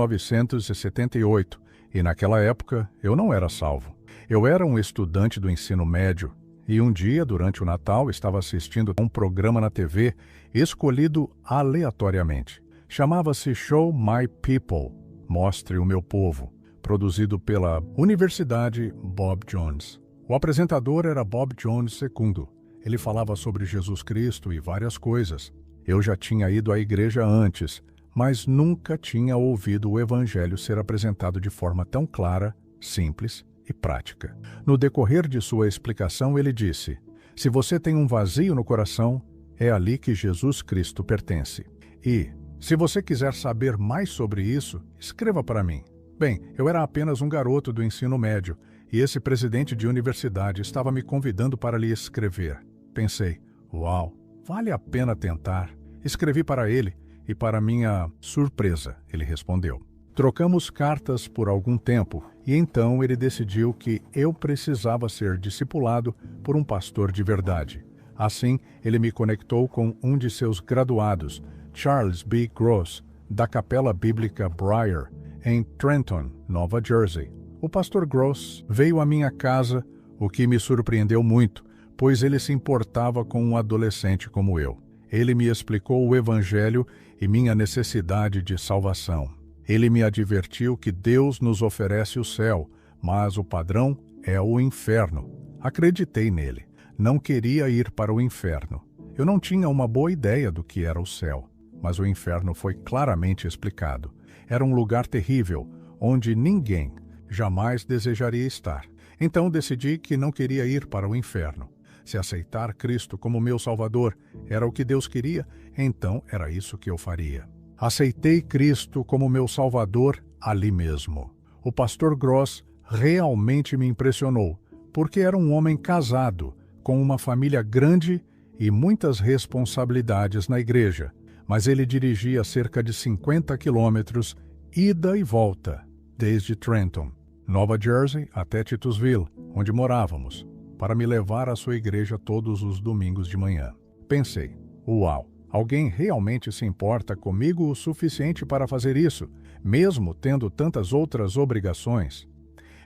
1978 e naquela época eu não era salvo. Eu era um estudante do ensino médio e um dia, durante o Natal, estava assistindo a um programa na TV escolhido aleatoriamente. Chamava-se Show My People, Mostre o Meu Povo, produzido pela Universidade Bob Jones. O apresentador era Bob Jones II. Ele falava sobre Jesus Cristo e várias coisas. Eu já tinha ido à igreja antes, mas nunca tinha ouvido o Evangelho ser apresentado de forma tão clara, simples e prática. No decorrer de sua explicação, ele disse: se você tem um vazio no coração, é ali que Jesus Cristo pertence. E, se você quiser saber mais sobre isso, escreva para mim. Bem, eu era apenas um garoto do ensino médio, e esse presidente de universidade estava me convidando para lhe escrever. Pensei, uau, vale a pena tentar. Escrevi para ele, e para minha surpresa, ele respondeu. Trocamos cartas por algum tempo, e então ele decidiu que eu precisava ser discipulado por um pastor de verdade. Assim, ele me conectou com um de seus graduados, Charles B. Gross, da Capela Bíblica Briar, em Trenton, Nova Jersey. O pastor Gross veio à minha casa, o que me surpreendeu muito, pois ele se importava com um adolescente como eu. Ele me explicou o Evangelho e minha necessidade de salvação. Ele me advertiu que Deus nos oferece o céu, mas o padrão é o inferno. Acreditei nele. Não queria ir para o inferno. Eu não tinha uma boa ideia do que era o céu, mas o inferno foi claramente explicado. Era um lugar terrível, onde ninguém jamais desejaria estar. Então decidi que não queria ir para o inferno. Se aceitar Cristo como meu Salvador era o que Deus queria, então era isso que eu faria. Aceitei Cristo como meu Salvador ali mesmo. O pastor Gross realmente me impressionou, porque era um homem casado, com uma família grande e muitas responsabilidades na igreja, mas ele dirigia cerca de 50 quilômetros, ida e volta, desde Trenton, Nova Jersey, até Titusville, onde morávamos, para me levar à sua igreja todos os domingos de manhã. Pensei, uau, alguém realmente se importa comigo o suficiente para fazer isso, mesmo tendo tantas outras obrigações?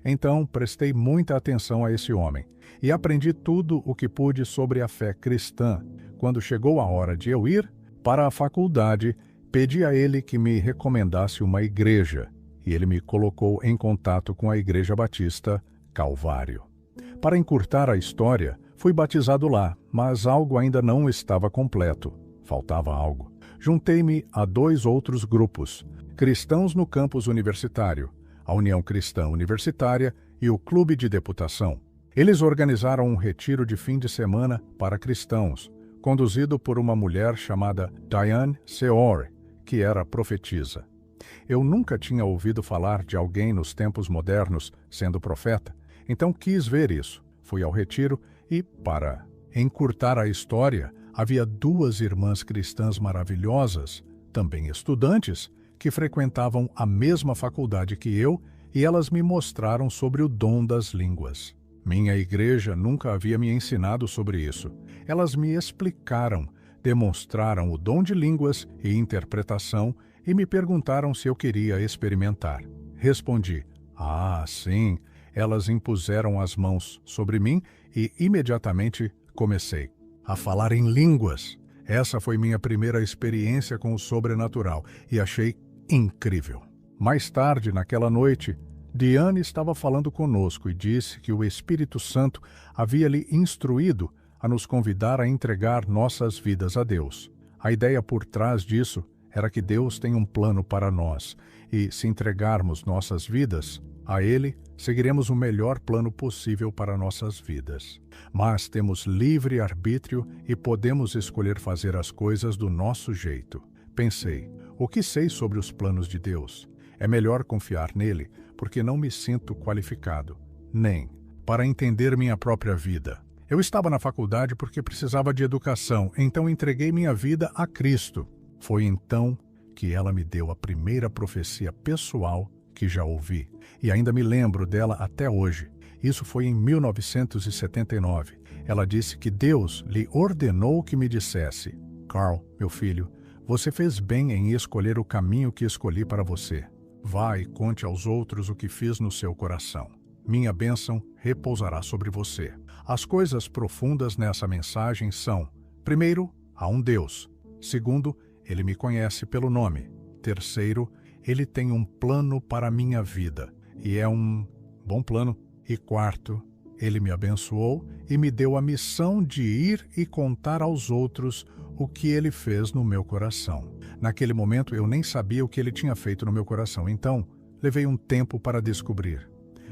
Então, prestei muita atenção a esse homem e aprendi tudo o que pude sobre a fé cristã. Quando chegou a hora de eu ir para a faculdade, pedi a ele que me recomendasse uma igreja, e ele me colocou em contato com a Igreja Batista Calvário. Para encurtar a história, fui batizado lá, mas algo ainda não estava completo. Faltava algo. Juntei-me a 2 outros grupos, cristãos no campus universitário, a União Cristã Universitária e o Clube de Deputação. Eles organizaram um retiro de fim de semana para cristãos, conduzido por uma mulher chamada Diane Seore, que era profetisa. Eu nunca tinha ouvido falar de alguém nos tempos modernos sendo profeta, então quis ver isso. Fui ao retiro e, para encurtar a história, havia 2 irmãs cristãs maravilhosas, também estudantes, que frequentavam a mesma faculdade que eu, e elas me mostraram sobre o dom das línguas. Minha igreja nunca havia me ensinado sobre isso. Elas me explicaram, demonstraram o dom de línguas e interpretação e me perguntaram se eu queria experimentar. Respondi, sim. Elas impuseram as mãos sobre mim e imediatamente comecei a falar em línguas. Essa foi minha primeira experiência com o sobrenatural e achei incrível. Mais tarde, naquela noite, Diane estava falando conosco e disse que o Espírito Santo havia lhe instruído a nos convidar a entregar nossas vidas a Deus. A ideia por trás disso era que Deus tem um plano para nós e, se entregarmos nossas vidas a Ele, seguiremos o melhor plano possível para nossas vidas. Mas temos livre arbítrio e podemos escolher fazer as coisas do nosso jeito. Pensei, o que sei sobre os planos de Deus? É melhor confiar nele, porque não me sinto qualificado, nem para entender minha própria vida. Eu estava na faculdade porque precisava de educação, então entreguei minha vida a Cristo. Foi então que ela me deu a primeira profecia pessoal que já ouvi, e ainda me lembro dela até hoje. Isso foi em 1979. Ela disse que Deus lhe ordenou que me dissesse: Carl, meu filho, você fez bem em escolher o caminho que escolhi para você. Vá e conte aos outros o que fiz no seu coração. Minha bênção repousará sobre você. As coisas profundas nessa mensagem são: primeiro, há um Deus. Segundo, Ele me conhece pelo nome. Terceiro, Ele tem um plano para a minha vida, e é um bom plano. E quarto, Ele me abençoou e me deu a missão de ir e contar aos outros o que Ele fez no meu coração. Naquele momento eu nem sabia o que Ele tinha feito no meu coração, então levei um tempo para descobrir.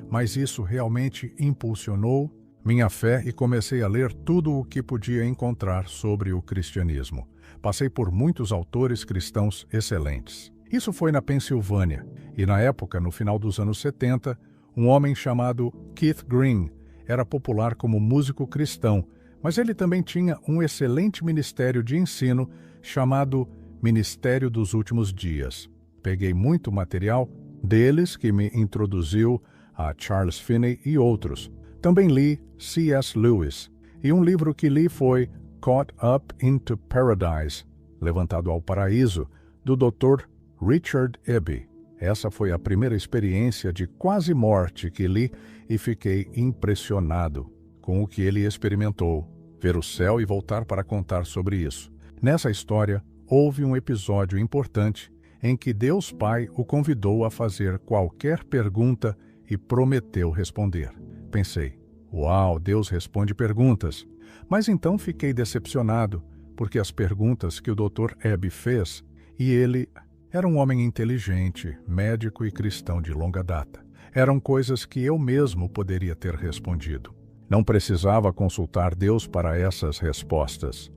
Mas isso realmente impulsionou minha fé e comecei a ler tudo o que podia encontrar sobre o cristianismo. Passei por muitos autores cristãos excelentes. Isso foi na Pensilvânia, e na época, no final dos anos 70, um homem chamado Keith Green era popular como músico cristão, mas ele também tinha um excelente ministério de ensino chamado Ministério dos Últimos Dias. Peguei muito material deles que me introduziu a Charles Finney e outros. Também li C.S. Lewis, e um livro que li foi Caught Up into Paradise, Levantado ao Paraíso, do Dr. Richard Eby. Essa foi a primeira experiência de quase morte que li e fiquei impressionado com o que ele experimentou, ver o céu e voltar para contar sobre isso. Nessa história, houve um episódio importante em que Deus Pai o convidou a fazer qualquer pergunta e prometeu responder. Pensei, uau, Deus responde perguntas. Mas então fiquei decepcionado, porque as perguntas que o Dr. Eby fez, e ele era um homem inteligente, médico e cristão de longa data. Eram coisas que eu mesmo poderia ter respondido. Não precisava consultar Deus para essas respostas.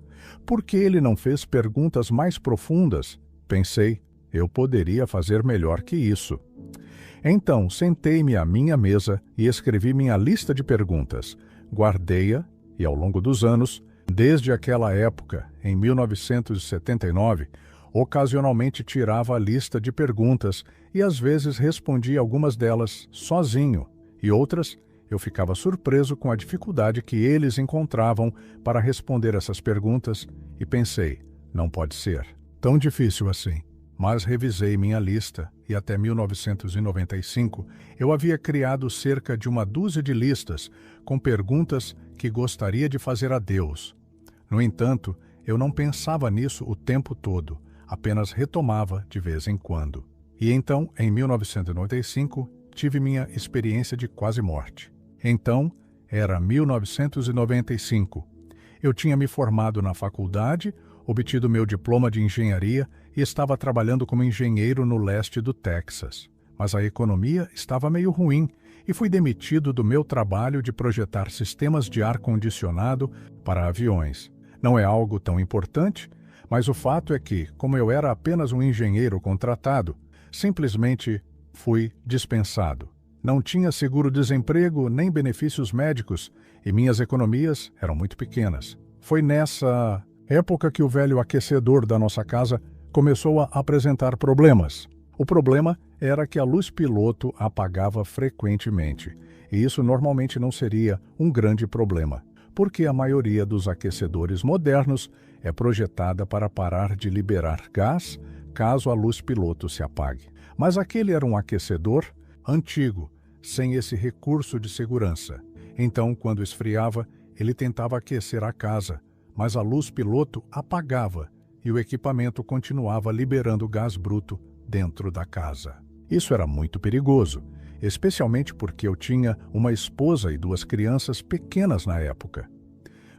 Por que ele não fez perguntas mais profundas? Pensei, eu poderia fazer melhor que isso. Então, sentei-me à minha mesa e escrevi minha lista de perguntas. Guardei-a e, ao longo dos anos, desde aquela época, em 1979, ocasionalmente tirava a lista de perguntas e às vezes respondia algumas delas sozinho, e outras eu ficava surpreso com a dificuldade que eles encontravam para responder essas perguntas e pensei, não pode ser tão difícil assim. Mas revisei minha lista e até 1995 eu havia criado cerca de uma dúzia de listas com perguntas que gostaria de fazer a Deus. No entanto, eu não pensava nisso o tempo todo, apenas retomava de vez em quando. E então, em 1995, tive minha experiência de quase morte. Então, era 1995. Eu tinha me formado na faculdade, obtido meu diploma de engenharia e estava trabalhando como engenheiro no leste do Texas. Mas a economia estava meio ruim e fui demitido do meu trabalho de projetar sistemas de ar-condicionado para aviões. Não é algo tão importante, mas o fato é que, como eu era apenas um engenheiro contratado, simplesmente fui dispensado. Não tinha seguro-desemprego nem benefícios médicos e minhas economias eram muito pequenas. Foi nessa época que o velho aquecedor da nossa casa começou a apresentar problemas. O problema era que a luz piloto apagava frequentemente, e isso normalmente não seria um grande problema, porque a maioria dos aquecedores modernos é projetada para parar de liberar gás caso a luz piloto se apague. Mas aquele era um aquecedor antigo, sem esse recurso de segurança. Então, quando esfriava, ele tentava aquecer a casa, mas a luz piloto apagava e o equipamento continuava liberando gás bruto dentro da casa. Isso era muito perigoso, especialmente porque eu tinha uma esposa e 2 crianças pequenas na época.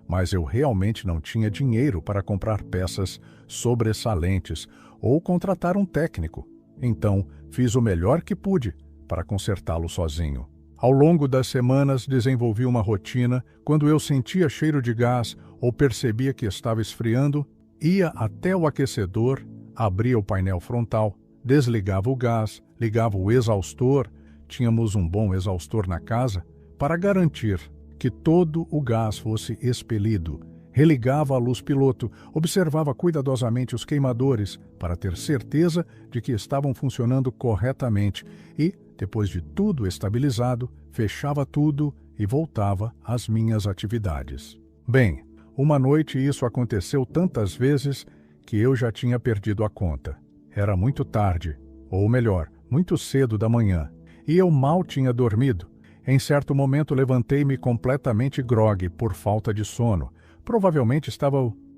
Mas eu realmente não tinha dinheiro para comprar peças sobressalentes ou contratar um técnico. Então, fiz o melhor que pude para consertá-lo sozinho. Ao longo das semanas, desenvolvi uma rotina. Quando eu sentia cheiro de gás ou percebia que estava esfriando, ia até o aquecedor, abria o painel frontal, desligava o gás, ligava o exaustor, tínhamos um bom exaustor na casa, para garantir que todo o gás fosse expelido. Religava a luz piloto, observava cuidadosamente os queimadores para ter certeza de que estavam funcionando corretamente e, depois de tudo estabilizado, fechava tudo e voltava às minhas atividades. Bem, uma noite isso aconteceu tantas vezes que eu já tinha perdido a conta. Era muito tarde, ou melhor, muito cedo da manhã, e eu mal tinha dormido. Em certo momento levantei-me completamente grogue por falta de sono. Provavelmente estava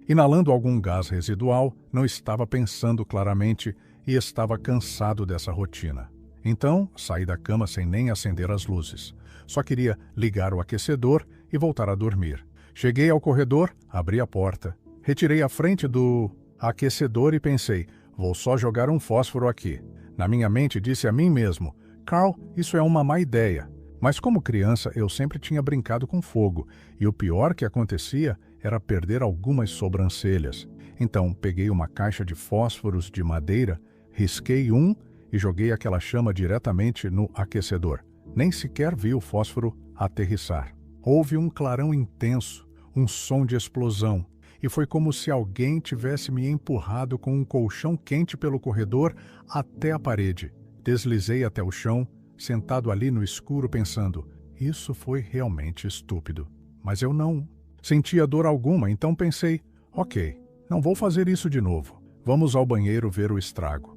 inalando algum gás residual, não estava pensando claramente e estava cansado dessa rotina. Então, saí da cama sem nem acender as luzes. Só queria ligar o aquecedor e voltar a dormir. Cheguei ao corredor, abri a porta, retirei a frente do aquecedor e pensei, vou só jogar um fósforo aqui. Na minha mente disse a mim mesmo, Carl, isso é uma má ideia. Mas como criança eu sempre tinha brincado com fogo, e o pior que acontecia era perder algumas sobrancelhas. Então peguei uma caixa de fósforos de madeira, risquei um e joguei aquela chama diretamente no aquecedor. Nem sequer vi o fósforo aterrissar. Houve um clarão intenso, um som de explosão, e foi como se alguém tivesse me empurrado com um colchão quente pelo corredor até a parede. Deslizei até o chão, sentado ali no escuro pensando, isso foi realmente estúpido. Mas eu não sentia dor alguma, então pensei, ok, não vou fazer isso de novo. Vamos ao banheiro ver o estrago.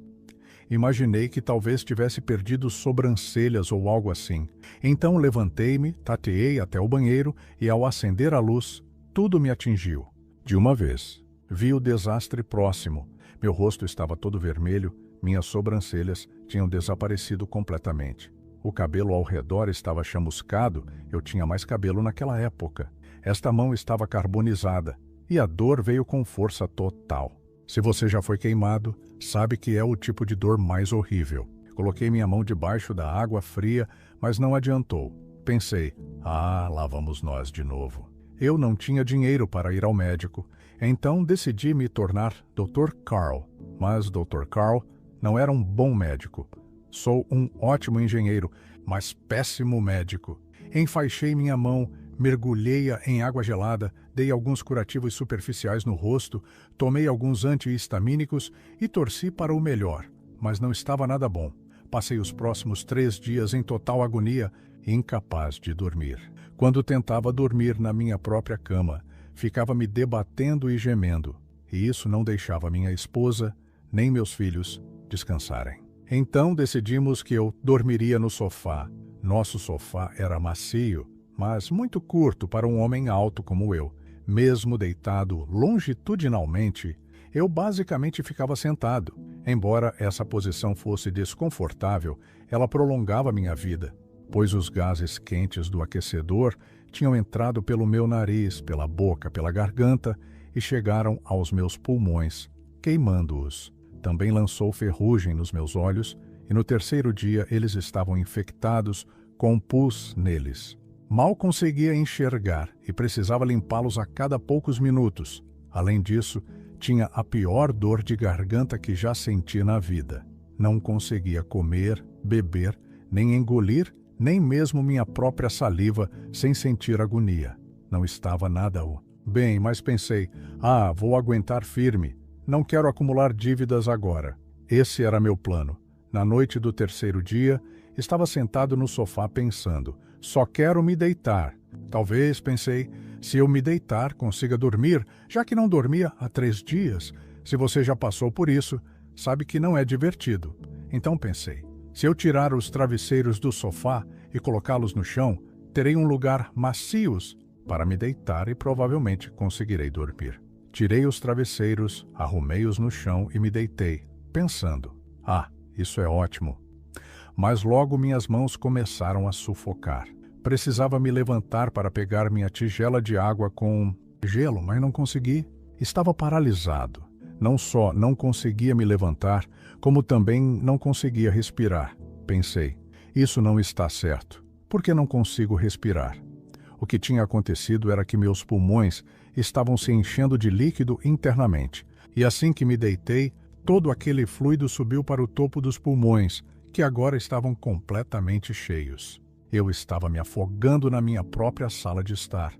Imaginei que talvez tivesse perdido sobrancelhas ou algo assim. Então levantei-me, tateei até o banheiro e ao acender a luz, tudo me atingiu. De uma vez, vi o desastre próximo. Meu rosto estava todo vermelho, minhas sobrancelhas tinham desaparecido completamente. O cabelo ao redor estava chamuscado, eu tinha mais cabelo naquela época. Esta mão estava carbonizada e a dor veio com força total. Se você já foi queimado, sabe que é o tipo de dor mais horrível. Coloquei minha mão debaixo da água fria, mas não adiantou. Pensei, lá vamos nós de novo. Eu não tinha dinheiro para ir ao médico, então decidi me tornar Dr. Carl. Mas Dr. Carl não era um bom médico. Sou um ótimo engenheiro, mas péssimo médico. Enfaixei minha mão, mergulhei-a em água gelada, dei alguns curativos superficiais no rosto, tomei alguns antihistamínicos e torci para o melhor, mas não estava nada bom. Passei os próximos 3 dias em total agonia, incapaz de dormir. Quando tentava dormir na minha própria cama, ficava me debatendo e gemendo, e isso não deixava minha esposa, nem meus filhos, descansarem. Então decidimos que eu dormiria no sofá. Nosso sofá era macio, mas muito curto para um homem alto como eu. Mesmo deitado longitudinalmente, eu basicamente ficava sentado. Embora essa posição fosse desconfortável, ela prolongava minha vida, pois os gases quentes do aquecedor tinham entrado pelo meu nariz, pela boca, pela garganta e chegaram aos meus pulmões, queimando-os. Também lançou ferrugem nos meus olhos e no 3º dia eles estavam infectados com pus neles. Mal conseguia enxergar e precisava limpá-los a cada poucos minutos. Além disso, tinha a pior dor de garganta que já senti na vida. Não conseguia comer, beber, nem engolir, nem mesmo minha própria saliva sem sentir agonia. Não estava nada bem, mas pensei, vou aguentar firme. Não quero acumular dívidas agora. Esse era meu plano. Na noite do 3º dia, estava sentado no sofá pensando, só quero me deitar. Talvez, pensei, se eu me deitar, consiga dormir, já que não dormia há 3 dias. Se você já passou por isso, sabe que não é divertido. Então pensei, se eu tirar os travesseiros do sofá e colocá-los no chão, terei um lugar macios para me deitar e provavelmente conseguirei dormir. Tirei os travesseiros, arrumei-os no chão e me deitei, pensando, isso é ótimo. Mas logo minhas mãos começaram a sufocar. Precisava me levantar para pegar minha tigela de água com gelo, mas não consegui. Estava paralisado. Não só não conseguia me levantar, como também não conseguia respirar. Pensei, isso não está certo. Por que não consigo respirar? O que tinha acontecido era que meus pulmões estavam se enchendo de líquido internamente. E assim que me deitei, todo aquele fluido subiu para o topo dos pulmões, que agora estavam completamente cheios. Eu estava me afogando na minha própria sala de estar.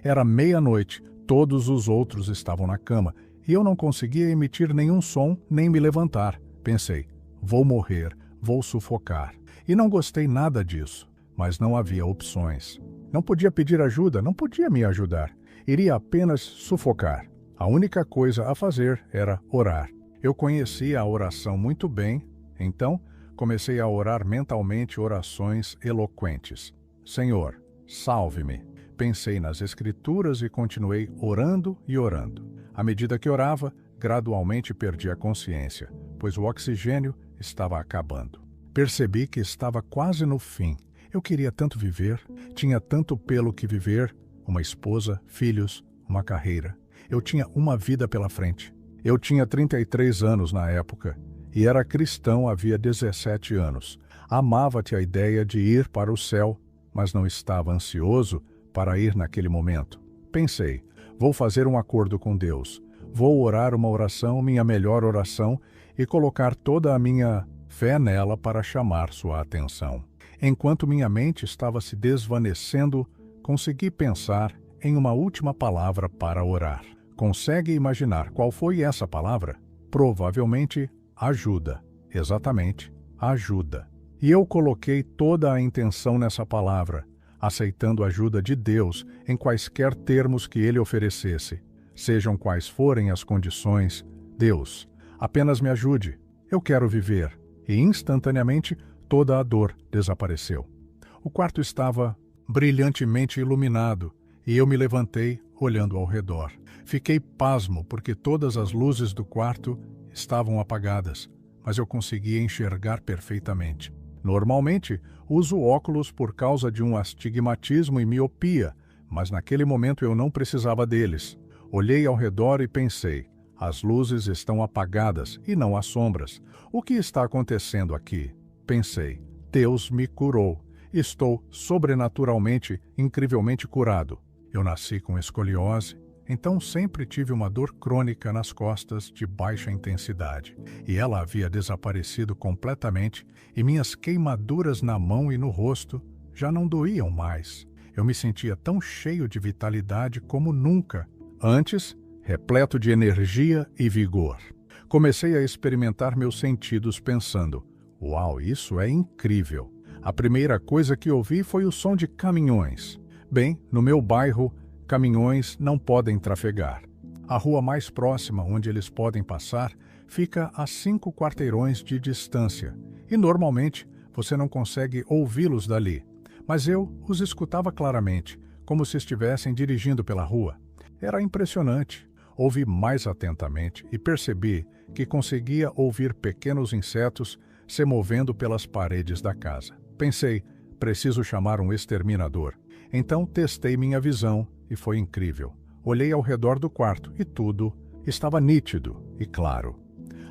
Era meia-noite, todos os outros estavam na cama, e eu não conseguia emitir nenhum som nem me levantar. Pensei, vou morrer, vou sufocar. E não gostei nada disso, mas não havia opções. Não podia pedir ajuda, não podia me ajudar. Iria apenas sufocar. A única coisa a fazer era orar. Eu conhecia a oração muito bem, então comecei a orar mentalmente orações eloquentes. Senhor, salve-me. Pensei nas Escrituras e continuei orando e orando. À medida que orava, gradualmente perdi a consciência, pois o oxigênio estava acabando. Percebi que estava quase no fim. Eu queria tanto viver, tinha tanto pelo que viver, uma esposa, filhos, uma carreira. Eu tinha uma vida pela frente. Eu tinha 33 anos na época e era cristão havia 17 anos. Amava-te a ideia de ir para o céu, mas não estava ansioso para ir naquele momento. Pensei, vou fazer um acordo com Deus. Vou orar uma oração, minha melhor oração, e colocar toda a minha fé nela para chamar sua atenção. Enquanto minha mente estava se desvanecendo, consegui pensar em uma última palavra para orar. Consegue imaginar qual foi essa palavra? Provavelmente, ajuda. Exatamente, ajuda. E eu coloquei toda a intenção nessa palavra, aceitando a ajuda de Deus em quaisquer termos que Ele oferecesse. Sejam quais forem as condições, Deus, apenas me ajude. Eu quero viver. E instantaneamente toda a dor desapareceu. O quarto estava brilhantemente iluminado e eu me levantei olhando ao redor. Fiquei pasmo porque todas as luzes do quarto estavam apagadas, mas eu conseguia enxergar perfeitamente. Normalmente, uso óculos por causa de um astigmatismo e miopia, mas naquele momento eu não precisava deles. Olhei ao redor e pensei, as luzes estão apagadas e não há sombras. O que está acontecendo aqui? Pensei, Deus me curou. Estou sobrenaturalmente, incrivelmente curado. Eu nasci com escoliose, então sempre tive uma dor crônica nas costas de baixa intensidade. E ela havia desaparecido completamente e minhas queimaduras na mão e no rosto já não doíam mais. Eu me sentia tão cheio de vitalidade como nunca. Antes, repleto de energia e vigor. Comecei a experimentar meus sentidos pensando, uau, isso é incrível. A primeira coisa que ouvi foi o som de caminhões. Bem, no meu bairro, caminhões não podem trafegar. A rua mais próxima onde eles podem passar fica a 5 quarteirões de distância e normalmente você não consegue ouvi-los dali. Mas eu os escutava claramente, como se estivessem dirigindo pela rua. Era impressionante. Ouvi mais atentamente e percebi que conseguia ouvir pequenos insetos se movendo pelas paredes da casa. Pensei, preciso chamar um exterminador. Então testei minha visão e foi incrível. Olhei ao redor do quarto e tudo estava nítido e claro.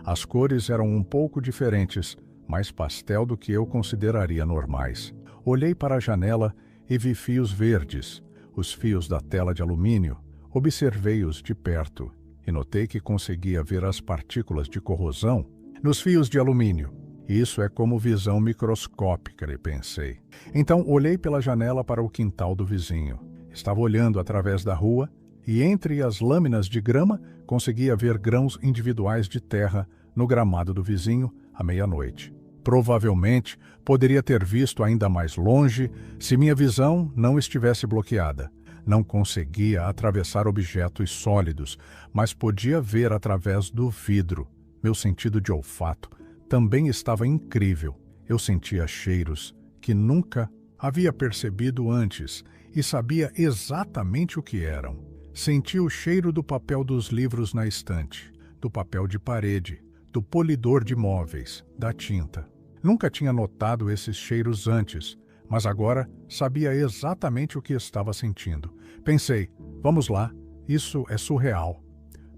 As cores eram um pouco diferentes, mais pastel do que eu consideraria normais. Olhei para a janela e vi fios verdes, os fios da tela de alumínio. Observei-os de perto e notei que conseguia ver as partículas de corrosão nos fios de alumínio. Isso é como visão microscópica, pensei. Então olhei pela janela para o quintal do vizinho. Estava olhando através da rua e entre as lâminas de grama conseguia ver grãos individuais de terra no gramado do vizinho à meia-noite. Provavelmente poderia ter visto ainda mais longe se minha visão não estivesse bloqueada. Não conseguia atravessar objetos sólidos, mas podia ver através do vidro. Meu sentido de olfato também estava incrível. Eu sentia cheiros que nunca havia percebido antes e sabia exatamente o que eram. Senti o cheiro do papel dos livros na estante, do papel de parede, do polidor de móveis, da tinta. Nunca tinha notado esses cheiros antes, mas agora sabia exatamente o que estava sentindo. Pensei, vamos lá, isso é surreal.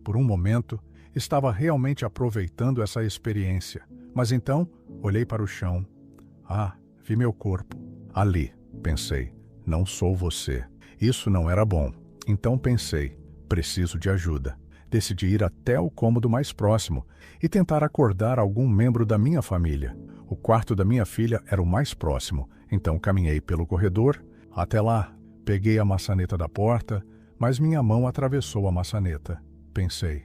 Por um momento, estava realmente aproveitando essa experiência, mas então olhei para o chão. Ah, vi meu corpo. Ali, pensei, não sou você. Isso não era bom. Então pensei, preciso de ajuda. Decidi ir até o cômodo mais próximo e tentar acordar algum membro da minha família. O quarto da minha filha era o mais próximo, então caminhei pelo corredor. Até lá, peguei a maçaneta da porta, mas minha mão atravessou a maçaneta. Pensei,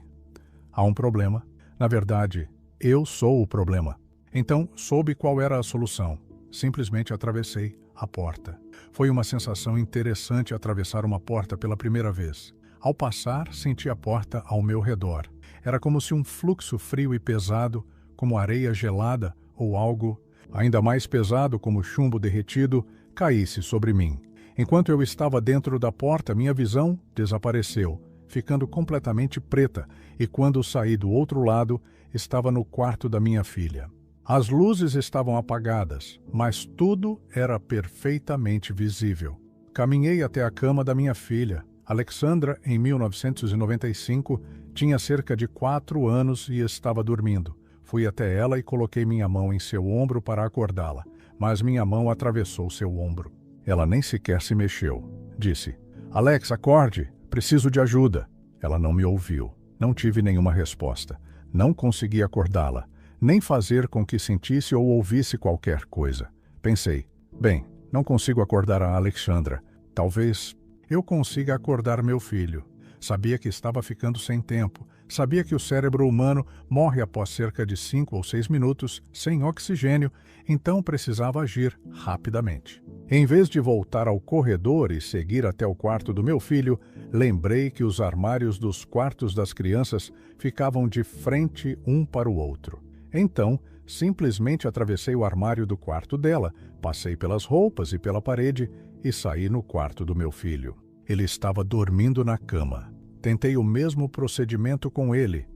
há um problema. Na verdade, eu sou o problema. Então, soube qual era a solução. Simplesmente atravessei a porta. Foi uma sensação interessante atravessar uma porta pela primeira vez. Ao passar, senti a porta ao meu redor. Era como se um fluxo frio e pesado, como areia gelada ou algo, ainda mais pesado como chumbo derretido, caísse sobre mim. Enquanto eu estava dentro da porta, minha visão desapareceu, ficando completamente preta, e quando saí do outro lado, estava no quarto da minha filha. As luzes estavam apagadas, mas tudo era perfeitamente visível. Caminhei até a cama da minha filha. Alexandra, em 1995, tinha cerca de 4 anos e estava dormindo. Fui até ela e coloquei minha mão em seu ombro para acordá-la, mas minha mão atravessou seu ombro. Ela nem sequer se mexeu. Disse: "Alex, acorde, preciso de ajuda." Ela não me ouviu. Não tive nenhuma resposta. Não consegui acordá-la, nem fazer com que sentisse ou ouvisse qualquer coisa. Pensei: bem, não consigo acordar a Alexandra. Talvez eu consiga acordar meu filho. Sabia que estava ficando sem tempo. Sabia que o cérebro humano morre após cerca de 5 ou 6 minutos sem oxigênio, então precisava agir rapidamente. Em vez de voltar ao corredor e seguir até o quarto do meu filho, lembrei que os armários dos quartos das crianças ficavam de frente um para o outro. Então, simplesmente atravessei o armário do quarto dela, passei pelas roupas e pela parede e saí no quarto do meu filho. Ele estava dormindo na cama. Tentei o mesmo procedimento com ele,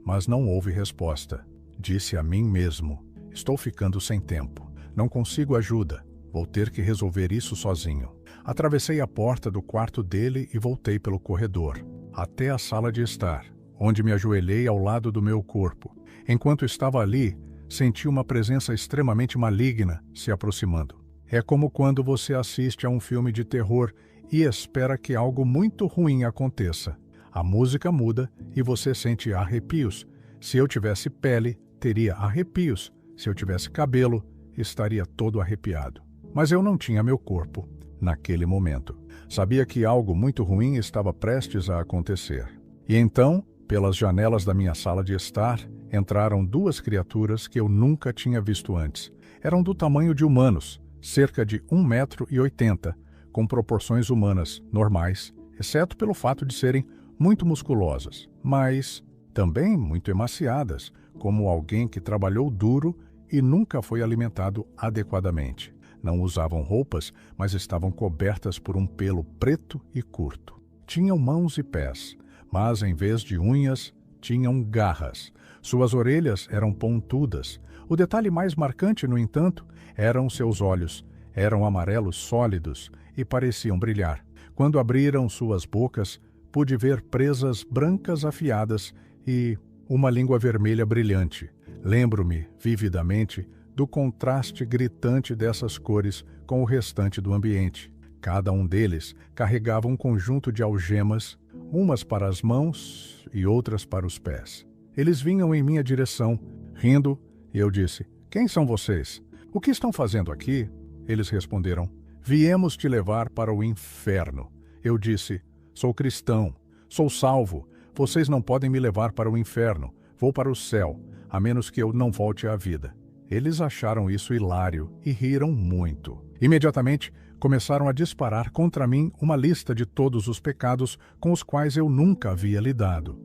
mas não houve resposta. Disse a mim mesmo: estou ficando sem tempo. Não consigo ajuda. Vou ter que resolver isso sozinho. Atravessei a porta do quarto dele e voltei pelo corredor, até a sala de estar, onde me ajoelhei ao lado do meu corpo. Enquanto estava ali, senti uma presença extremamente maligna se aproximando. É como quando você assiste a um filme de terror e espera que algo muito ruim aconteça. A música muda e você sente arrepios. Se eu tivesse pele, teria arrepios. Se eu tivesse cabelo, estaria todo arrepiado. Mas eu não tinha meu corpo naquele momento. Sabia que algo muito ruim estava prestes a acontecer. E então, pelas janelas da minha sala de estar, entraram 2 criaturas que eu nunca tinha visto antes. Eram do tamanho de humanos, cerca de 1,80 m, com proporções humanas normais, exceto pelo fato de serem muito musculosas, mas também muito emaciadas, como alguém que trabalhou duro e nunca foi alimentado adequadamente. Não usavam roupas, mas estavam cobertas por um pelo preto e curto. Tinham mãos e pés, mas em vez de unhas, tinham garras. Suas orelhas eram pontudas. O detalhe mais marcante, no entanto, eram seus olhos. Eram amarelos sólidos e pareciam brilhar. Quando abriram suas bocas, pude ver presas brancas afiadas e uma língua vermelha brilhante. Lembro-me, vividamente, do contraste gritante dessas cores com o restante do ambiente. Cada um deles carregava um conjunto de algemas, umas para as mãos e outras para os pés. Eles vinham em minha direção, rindo, e eu disse: "Quem são vocês? O que estão fazendo aqui?" Eles responderam: "Viemos te levar para o inferno." Eu disse: "Sou cristão, sou salvo. Vocês não podem me levar para o inferno. Vou para o céu, a menos que eu não volte à vida." Eles acharam isso hilário e riram muito. Imediatamente, começaram a disparar contra mim uma lista de todos os pecados com os quais eu nunca havia lidado.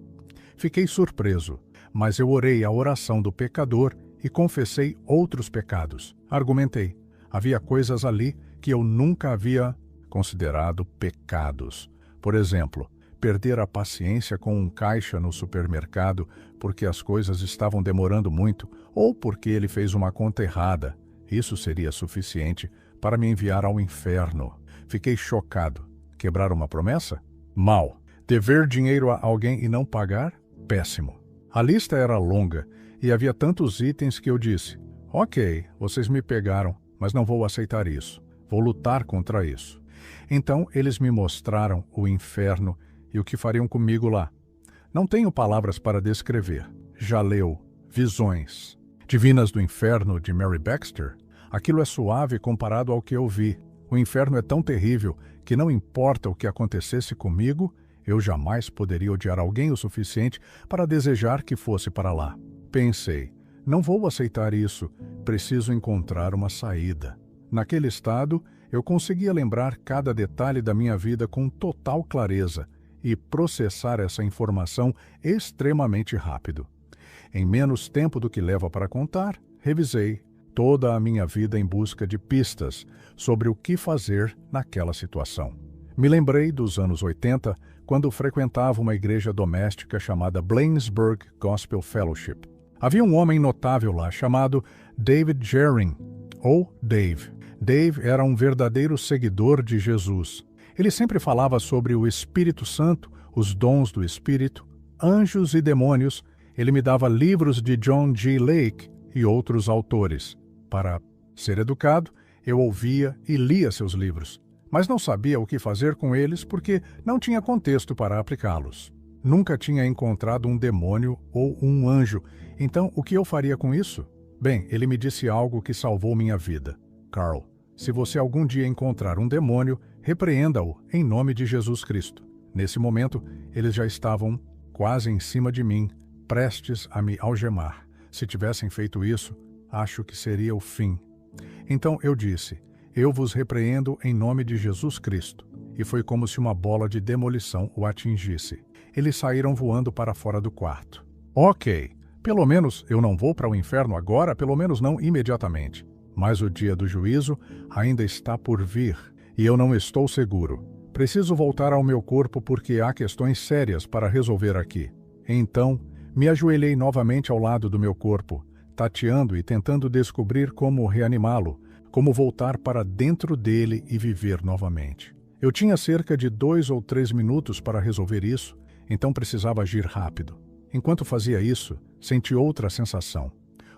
Fiquei surpreso, mas eu orei a oração do pecador e confessei outros pecados. Argumentei. Havia coisas ali que eu nunca havia considerado pecados. Por exemplo, perder a paciência com um caixa no supermercado porque as coisas estavam demorando muito ou porque ele fez uma conta errada. Isso seria suficiente para me enviar ao inferno. Fiquei chocado. Quebrar uma promessa? Mal. Dever dinheiro a alguém e não pagar? Péssimo. A lista era longa e havia tantos itens que eu disse: "Ok, vocês me pegaram, mas não vou aceitar isso. Vou lutar contra isso." Então eles me mostraram o inferno e o que fariam comigo lá. Não tenho palavras para descrever. Já leu Visões Divinas do Inferno, de Mary Baxter? Aquilo é suave comparado ao que eu vi. O inferno é tão terrível que não importa o que acontecesse comigo, eu jamais poderia odiar alguém o suficiente para desejar que fosse para lá. Pensei: não vou aceitar isso, preciso encontrar uma saída. Naquele estado, eu conseguia lembrar cada detalhe da minha vida com total clareza e processar essa informação extremamente rápido. Em menos tempo do que leva para contar, revisei toda a minha vida em busca de pistas sobre o que fazer naquela situação. Me lembrei dos anos 80, quando frequentava uma igreja doméstica chamada Blainsburg Gospel Fellowship. Havia um homem notável lá chamado David Jerring, ou Dave. Dave era um verdadeiro seguidor de Jesus. Ele sempre falava sobre o Espírito Santo, os dons do Espírito, anjos e demônios. Ele me dava livros de John G. Lake e outros autores. Para ser educado, eu ouvia e lia seus livros, mas não sabia o que fazer com eles porque não tinha contexto para aplicá-los. Nunca tinha encontrado um demônio ou um anjo, então o que eu faria com isso? Bem, ele me disse algo que salvou minha vida. Carl, se você algum dia encontrar um demônio, repreenda-o em nome de Jesus Cristo. Nesse momento, eles já estavam quase em cima de mim, prestes a me algemar. Se tivessem feito isso, acho que seria o fim. Então eu disse, eu vos repreendo em nome de Jesus Cristo. E foi como se uma bola de demolição o atingisse. Eles saíram voando para fora do quarto. Ok, pelo menos eu não vou para o inferno agora, pelo menos não imediatamente. Mas o dia do juízo ainda está por vir, e eu não estou seguro. Preciso voltar ao meu corpo porque há questões sérias para resolver aqui. Então, me ajoelhei novamente ao lado do meu corpo, tateando e tentando descobrir como reanimá-lo, como voltar para dentro dele e viver novamente. Eu tinha cerca de 2 ou 3 minutos para resolver isso, então precisava agir rápido. Enquanto fazia isso, senti outra sensação,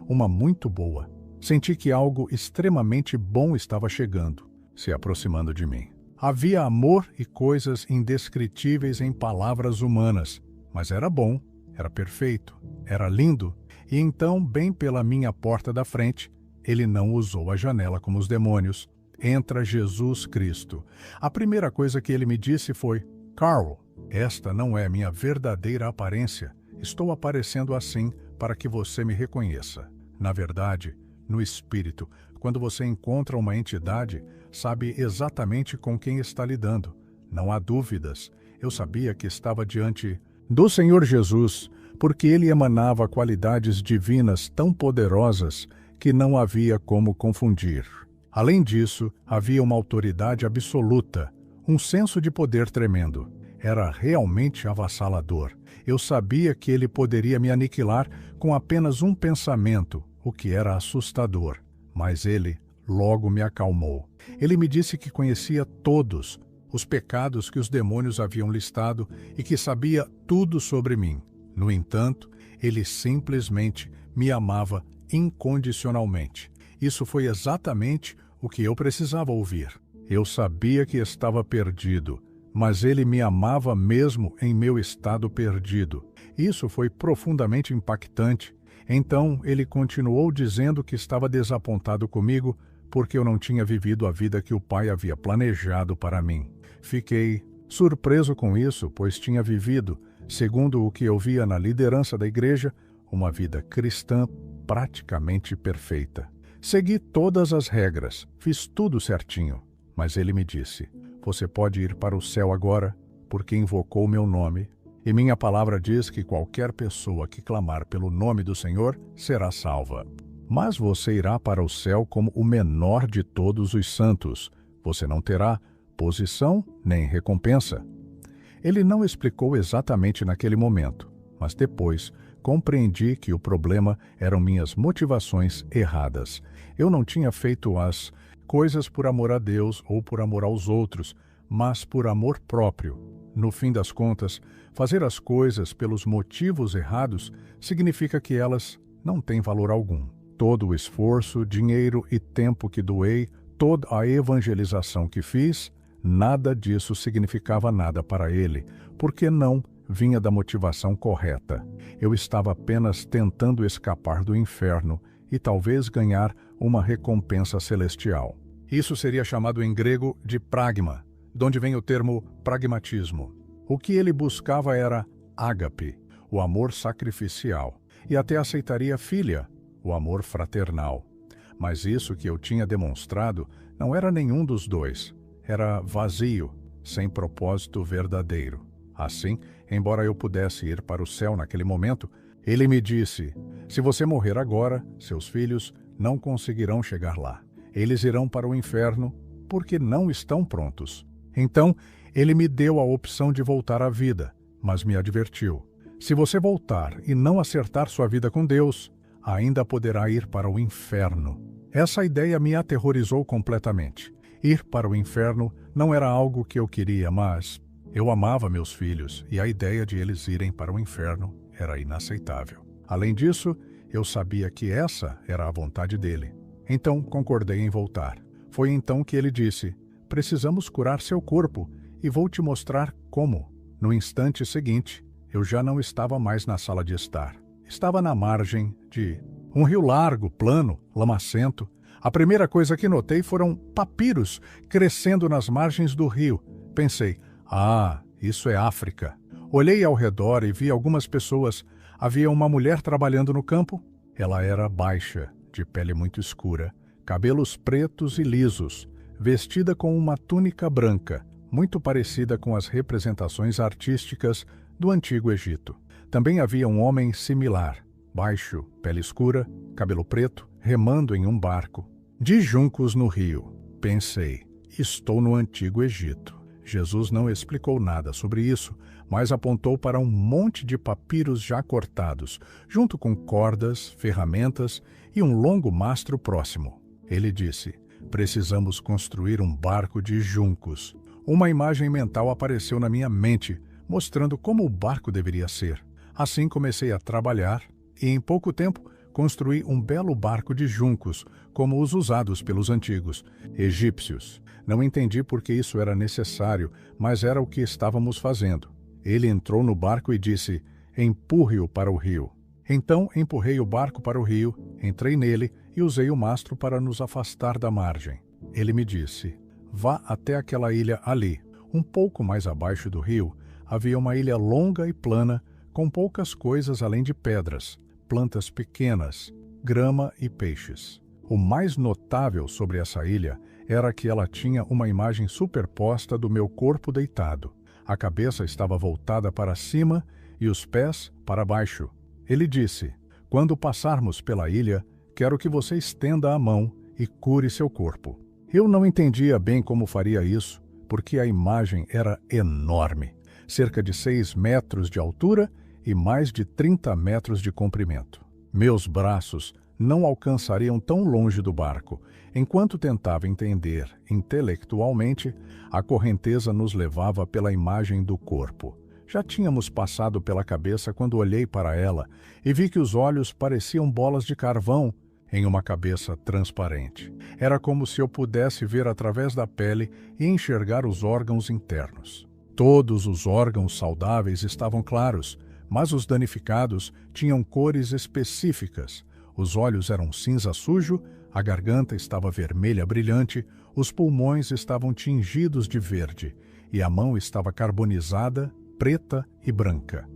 uma muito boa. Senti que algo extremamente bom estava chegando, se aproximando de mim. Havia amor e coisas indescritíveis em palavras humanas, mas era bom, era perfeito, era lindo, e então, bem pela minha porta da frente, ele não usou a janela como os demônios. Entra Jesus Cristo. A primeira coisa que ele me disse foi, Carl, esta não é minha verdadeira aparência. Estou aparecendo assim para que você me reconheça. Na verdade, no espírito, quando você encontra uma entidade, sabe exatamente com quem está lidando. Não há dúvidas. Eu sabia que estava diante do Senhor Jesus, porque ele emanava qualidades divinas tão poderosas que não havia como confundir. Além disso, havia uma autoridade absoluta, um senso de poder tremendo. Era realmente avassalador. Eu sabia que ele poderia me aniquilar com apenas um pensamento, o que era assustador. Mas ele logo me acalmou. Ele me disse que conhecia todos os pecados que os demônios haviam listado e que sabia tudo sobre mim. No entanto, ele simplesmente me amava incondicionalmente. Isso foi exatamente o que eu precisava ouvir. Eu sabia que estava perdido, mas ele me amava mesmo em meu estado perdido. Isso foi profundamente impactante. Então, ele continuou dizendo que estava desapontado comigo porque eu não tinha vivido a vida que o Pai havia planejado para mim. Fiquei surpreso com isso, pois tinha vivido, segundo o que eu via na liderança da igreja, uma vida cristã praticamente perfeita. Segui todas as regras, fiz tudo certinho, mas ele me disse, você pode ir para o céu agora, porque invocou meu nome, e minha palavra diz que qualquer pessoa que clamar pelo nome do Senhor será salva. Mas você irá para o céu como o menor de todos os santos. Você não terá posição nem recompensa. Ele não explicou exatamente naquele momento, mas depois compreendi que o problema eram minhas motivações erradas. Eu não tinha feito as coisas por amor a Deus ou por amor aos outros, mas por amor próprio. No fim das contas, fazer as coisas pelos motivos errados significa que elas não têm valor algum. Todo o esforço, dinheiro e tempo que doei, toda a evangelização que fiz, nada disso significava nada para ele, porque não vinha da motivação correta. Eu estava apenas tentando escapar do inferno e talvez ganhar uma recompensa celestial. Isso seria chamado em grego de pragma, de onde vem o termo pragmatismo. O que ele buscava era ágape, o amor sacrificial, e até aceitaria filia, o amor fraternal. Mas isso que eu tinha demonstrado não era nenhum dos dois. Era vazio, sem propósito verdadeiro. Assim, embora eu pudesse ir para o céu naquele momento, ele me disse, se você morrer agora, seus filhos não conseguirão chegar lá. Eles irão para o inferno porque não estão prontos. Então, ele me deu a opção de voltar à vida, mas me advertiu: se você voltar e não acertar sua vida com Deus, ainda poderá ir para o inferno. Essa ideia me aterrorizou completamente. Ir para o inferno não era algo que eu queria, mas eu amava meus filhos e a ideia de eles irem para o inferno era inaceitável. Além disso, eu sabia que essa era a vontade dele. Então concordei em voltar. Foi então que ele disse: precisamos curar seu corpo e vou te mostrar como. No instante seguinte, eu já não estava mais na sala de estar. Estava na margem de um rio largo, plano, lamacento. A primeira coisa que notei foram papiros crescendo nas margens do rio. Pensei: isso é África. Olhei ao redor e vi algumas pessoas. Havia uma mulher trabalhando no campo. Ela era baixa, de pele muito escura, cabelos pretos e lisos, vestida com uma túnica branca, muito parecida com as representações artísticas do Antigo Egito. Também havia um homem similar, baixo, pele escura, cabelo preto, remando em um barco. De juncos no rio. Pensei: estou no Antigo Egito. Jesus não explicou nada sobre isso, mas apontou para um monte de papiros já cortados, junto com cordas, ferramentas e um longo mastro próximo. Ele disse: precisamos construir um barco de juncos. Uma imagem mental apareceu na minha mente, mostrando como o barco deveria ser. Assim comecei a trabalhar e, em pouco tempo, construí um belo barco de juncos, como os usados pelos antigos egípcios. Não entendi por que isso era necessário, mas era o que estávamos fazendo. Ele entrou no barco e disse: empurre-o para o rio. Então empurrei o barco para o rio, entrei nele e usei o mastro para nos afastar da margem. Ele me disse: vá até aquela ilha ali. Um pouco mais abaixo do rio, havia uma ilha longa e plana, com poucas coisas além de pedras, plantas pequenas, grama e peixes. O mais notável sobre essa ilha era que ela tinha uma imagem superposta do meu corpo deitado. A cabeça estava voltada para cima e os pés para baixo. Ele disse: quando passarmos pela ilha, quero que você estenda a mão e cure seu corpo. Eu não entendia bem como faria isso, porque a imagem era enorme, cerca de 6 metros de altura e mais de 30 metros de comprimento. Meus braços não alcançariam tão longe do barco. Enquanto tentava entender intelectualmente, a correnteza nos levava pela imagem do corpo. Já tínhamos passado pela cabeça quando olhei para ela e vi que os olhos pareciam bolas de carvão em uma cabeça transparente. Era como se eu pudesse ver através da pele e enxergar os órgãos internos. Todos os órgãos saudáveis estavam claros, mas os danificados tinham cores específicas. Os olhos eram cinza sujo, a garganta estava vermelha brilhante, os pulmões estavam tingidos de verde e a mão estava carbonizada, preta e branca.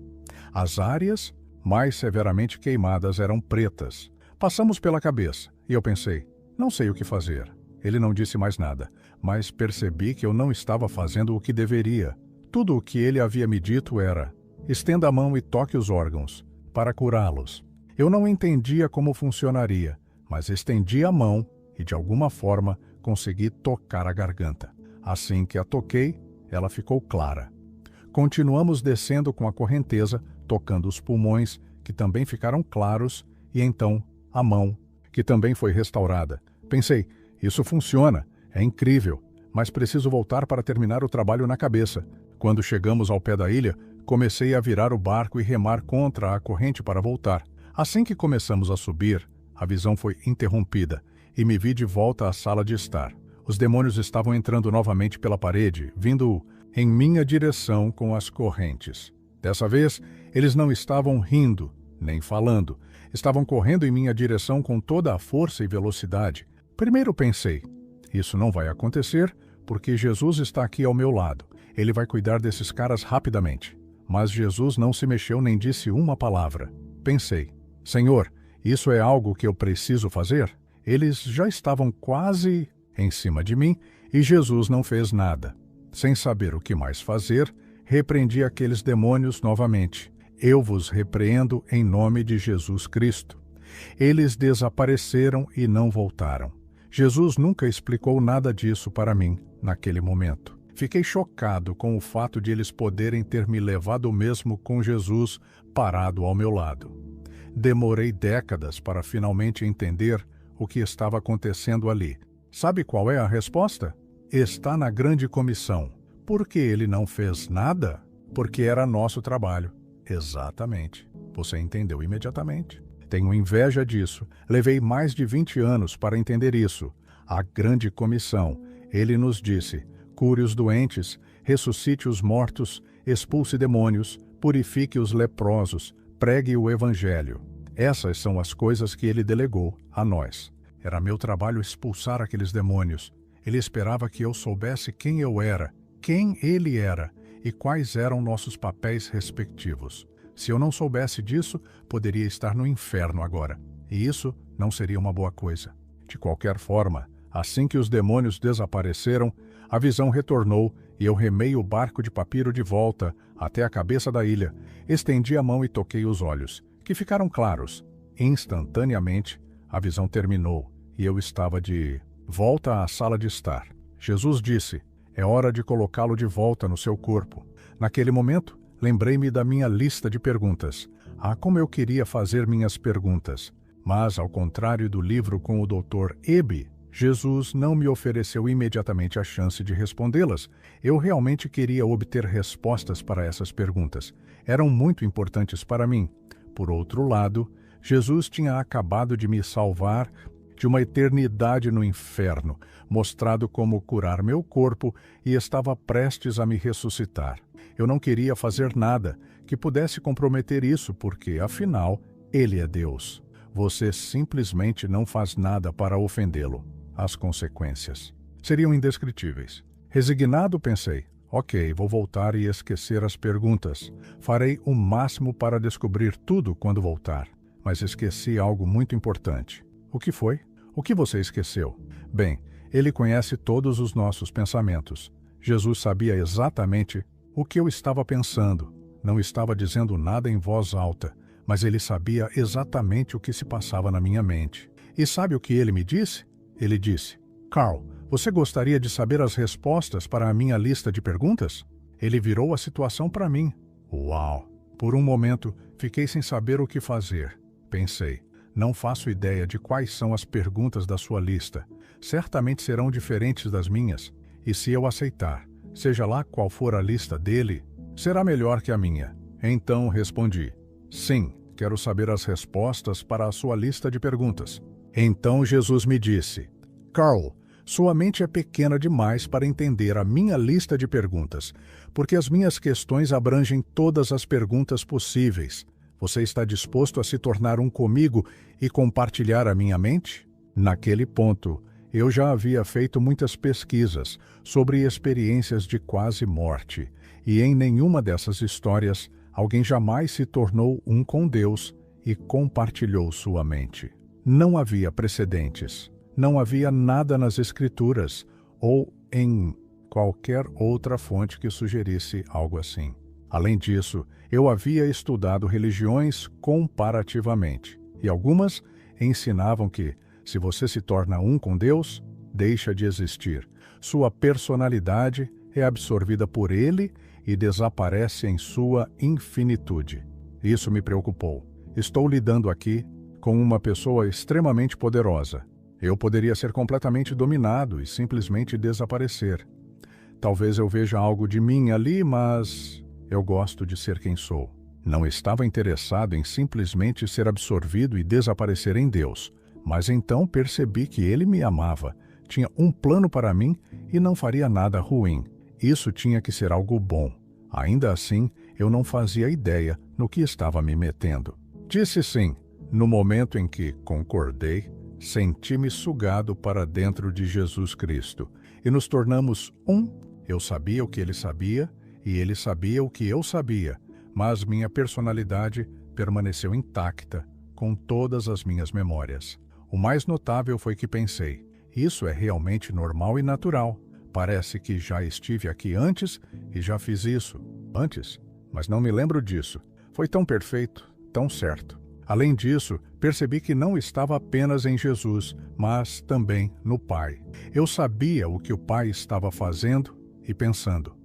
As áreas mais severamente queimadas eram pretas. Passamos pela cabeça e eu pensei: não sei o que fazer. Ele não disse mais nada, mas percebi que eu não estava fazendo o que deveria. Tudo o que ele havia me dito era: estenda a mão e toque os órgãos, para curá-los. Eu não entendia como funcionaria, mas estendi a mão e, de alguma forma, consegui tocar a garganta. Assim que a toquei, ela ficou clara. Continuamos descendo com a correnteza, tocando os pulmões, que também ficaram claros, e então a mão, que também foi restaurada. Pensei: isso funciona, é incrível, mas preciso voltar para terminar o trabalho na cabeça. Quando chegamos ao pé da ilha, comecei a virar o barco e remar contra a corrente para voltar. Assim que começamos a subir, a visão foi interrompida e me vi de volta à sala de estar. Os demônios estavam entrando novamente pela parede, vindo em minha direção com as correntes. Dessa vez, eles não estavam rindo, nem falando. Estavam correndo em minha direção com toda a força e velocidade. Primeiro pensei: isso não vai acontecer, porque Jesus está aqui ao meu lado. Ele vai cuidar desses caras rapidamente. Mas Jesus não se mexeu nem disse uma palavra. Pensei: Senhor, isso é algo que eu preciso fazer? Eles já estavam quase em cima de mim e Jesus não fez nada. Sem saber o que mais fazer, repreendi aqueles demônios novamente. Eu vos repreendo em nome de Jesus Cristo. Eles desapareceram e não voltaram. Jesus nunca explicou nada disso para mim naquele momento. Fiquei chocado com o fato de eles poderem ter me levado mesmo com Jesus parado ao meu lado. Demorei décadas para finalmente entender o que estava acontecendo ali. Sabe qual é a resposta? Está na grande comissão. Por que ele não fez nada? Porque era nosso trabalho. Exatamente. Você entendeu imediatamente. Tenho inveja disso. Levei mais de 20 anos para entender isso. A grande comissão. Ele nos disse: cure os doentes, ressuscite os mortos, expulse demônios, purifique os leprosos, pregue o evangelho. Essas são as coisas que ele delegou a nós. Era meu trabalho expulsar aqueles demônios. Ele esperava que eu soubesse quem eu era, quem ele era e quais eram nossos papéis respectivos. Se eu não soubesse disso, poderia estar no inferno agora. E isso não seria uma boa coisa. De qualquer forma, assim que os demônios desapareceram, a visão retornou e eu remei o barco de papiro de volta até a cabeça da ilha. Estendi a mão e toquei os olhos, que ficaram claros. Instantaneamente, a visão terminou e eu estava de volta à sala de estar. Jesus disse: é hora de colocá-lo de volta no seu corpo. Naquele momento, lembrei-me da minha lista de perguntas. Como eu queria fazer minhas perguntas. Mas, ao contrário do livro com o Dr. Eby, Jesus não me ofereceu imediatamente a chance de respondê-las. Eu realmente queria obter respostas para essas perguntas. Eram muito importantes para mim. Por outro lado, Jesus tinha acabado de me salvar de uma eternidade no inferno, mostrado como curar meu corpo e estava prestes a me ressuscitar. Eu não queria fazer nada que pudesse comprometer isso, porque, afinal, Ele é Deus. Você simplesmente não faz nada para ofendê-lo. As consequências seriam indescritíveis. Resignado, pensei: ok, vou voltar e esquecer as perguntas. Farei o máximo para descobrir tudo quando voltar. Mas esqueci algo muito importante. O que foi? O que você esqueceu? Bem, Ele conhece todos os nossos pensamentos. Jesus sabia exatamente o que eu estava pensando. Não estava dizendo nada em voz alta, mas Ele sabia exatamente o que se passava na minha mente. E sabe o que Ele me disse? Ele disse: Carl, você gostaria de saber as respostas para a minha lista de perguntas? Ele virou a situação para mim. Uau! Por um momento, fiquei sem saber o que fazer. Pensei: não faço ideia de quais são as perguntas da sua lista. Certamente serão diferentes das minhas. E se eu aceitar, seja lá qual for a lista dele, será melhor que a minha. Então respondi: sim, quero saber as respostas para a sua lista de perguntas. Então Jesus me disse: Carl, sua mente é pequena demais para entender a minha lista de perguntas, porque as minhas questões abrangem todas as perguntas possíveis. Você está disposto a se tornar um comigo e compartilhar a minha mente? Naquele ponto, eu já havia feito muitas pesquisas sobre experiências de quase morte, e em nenhuma dessas histórias alguém jamais se tornou um com Deus e compartilhou sua mente. Não havia precedentes, não havia nada nas Escrituras ou em qualquer outra fonte que sugerisse algo assim. Além disso, eu havia estudado religiões comparativamente, e algumas ensinavam que, se você se torna um com Deus, deixa de existir. Sua personalidade é absorvida por Ele e desaparece em sua infinitude. Isso me preocupou. Estou lidando aqui com uma pessoa extremamente poderosa. Eu poderia ser completamente dominado e simplesmente desaparecer. Talvez eu veja algo de mim ali, mas eu gosto de ser quem sou. Não estava interessado em simplesmente ser absorvido e desaparecer em Deus, mas então percebi que Ele me amava, tinha um plano para mim e não faria nada ruim. Isso tinha que ser algo bom. Ainda assim, eu não fazia ideia no que estava me metendo. Disse sim. No momento em que concordei, senti-me sugado para dentro de Jesus Cristo e nos tornamos um. Eu sabia o que Ele sabia e Ele sabia o que eu sabia, mas minha personalidade permaneceu intacta com todas as minhas memórias. O mais notável foi que pensei: isso é realmente normal e natural. Parece que já estive aqui antes e já fiz isso antes, mas não me lembro disso. Foi tão perfeito, tão certo. Além disso, percebi que não estava apenas em Jesus, mas também no Pai. Eu sabia o que o Pai estava fazendo e pensando.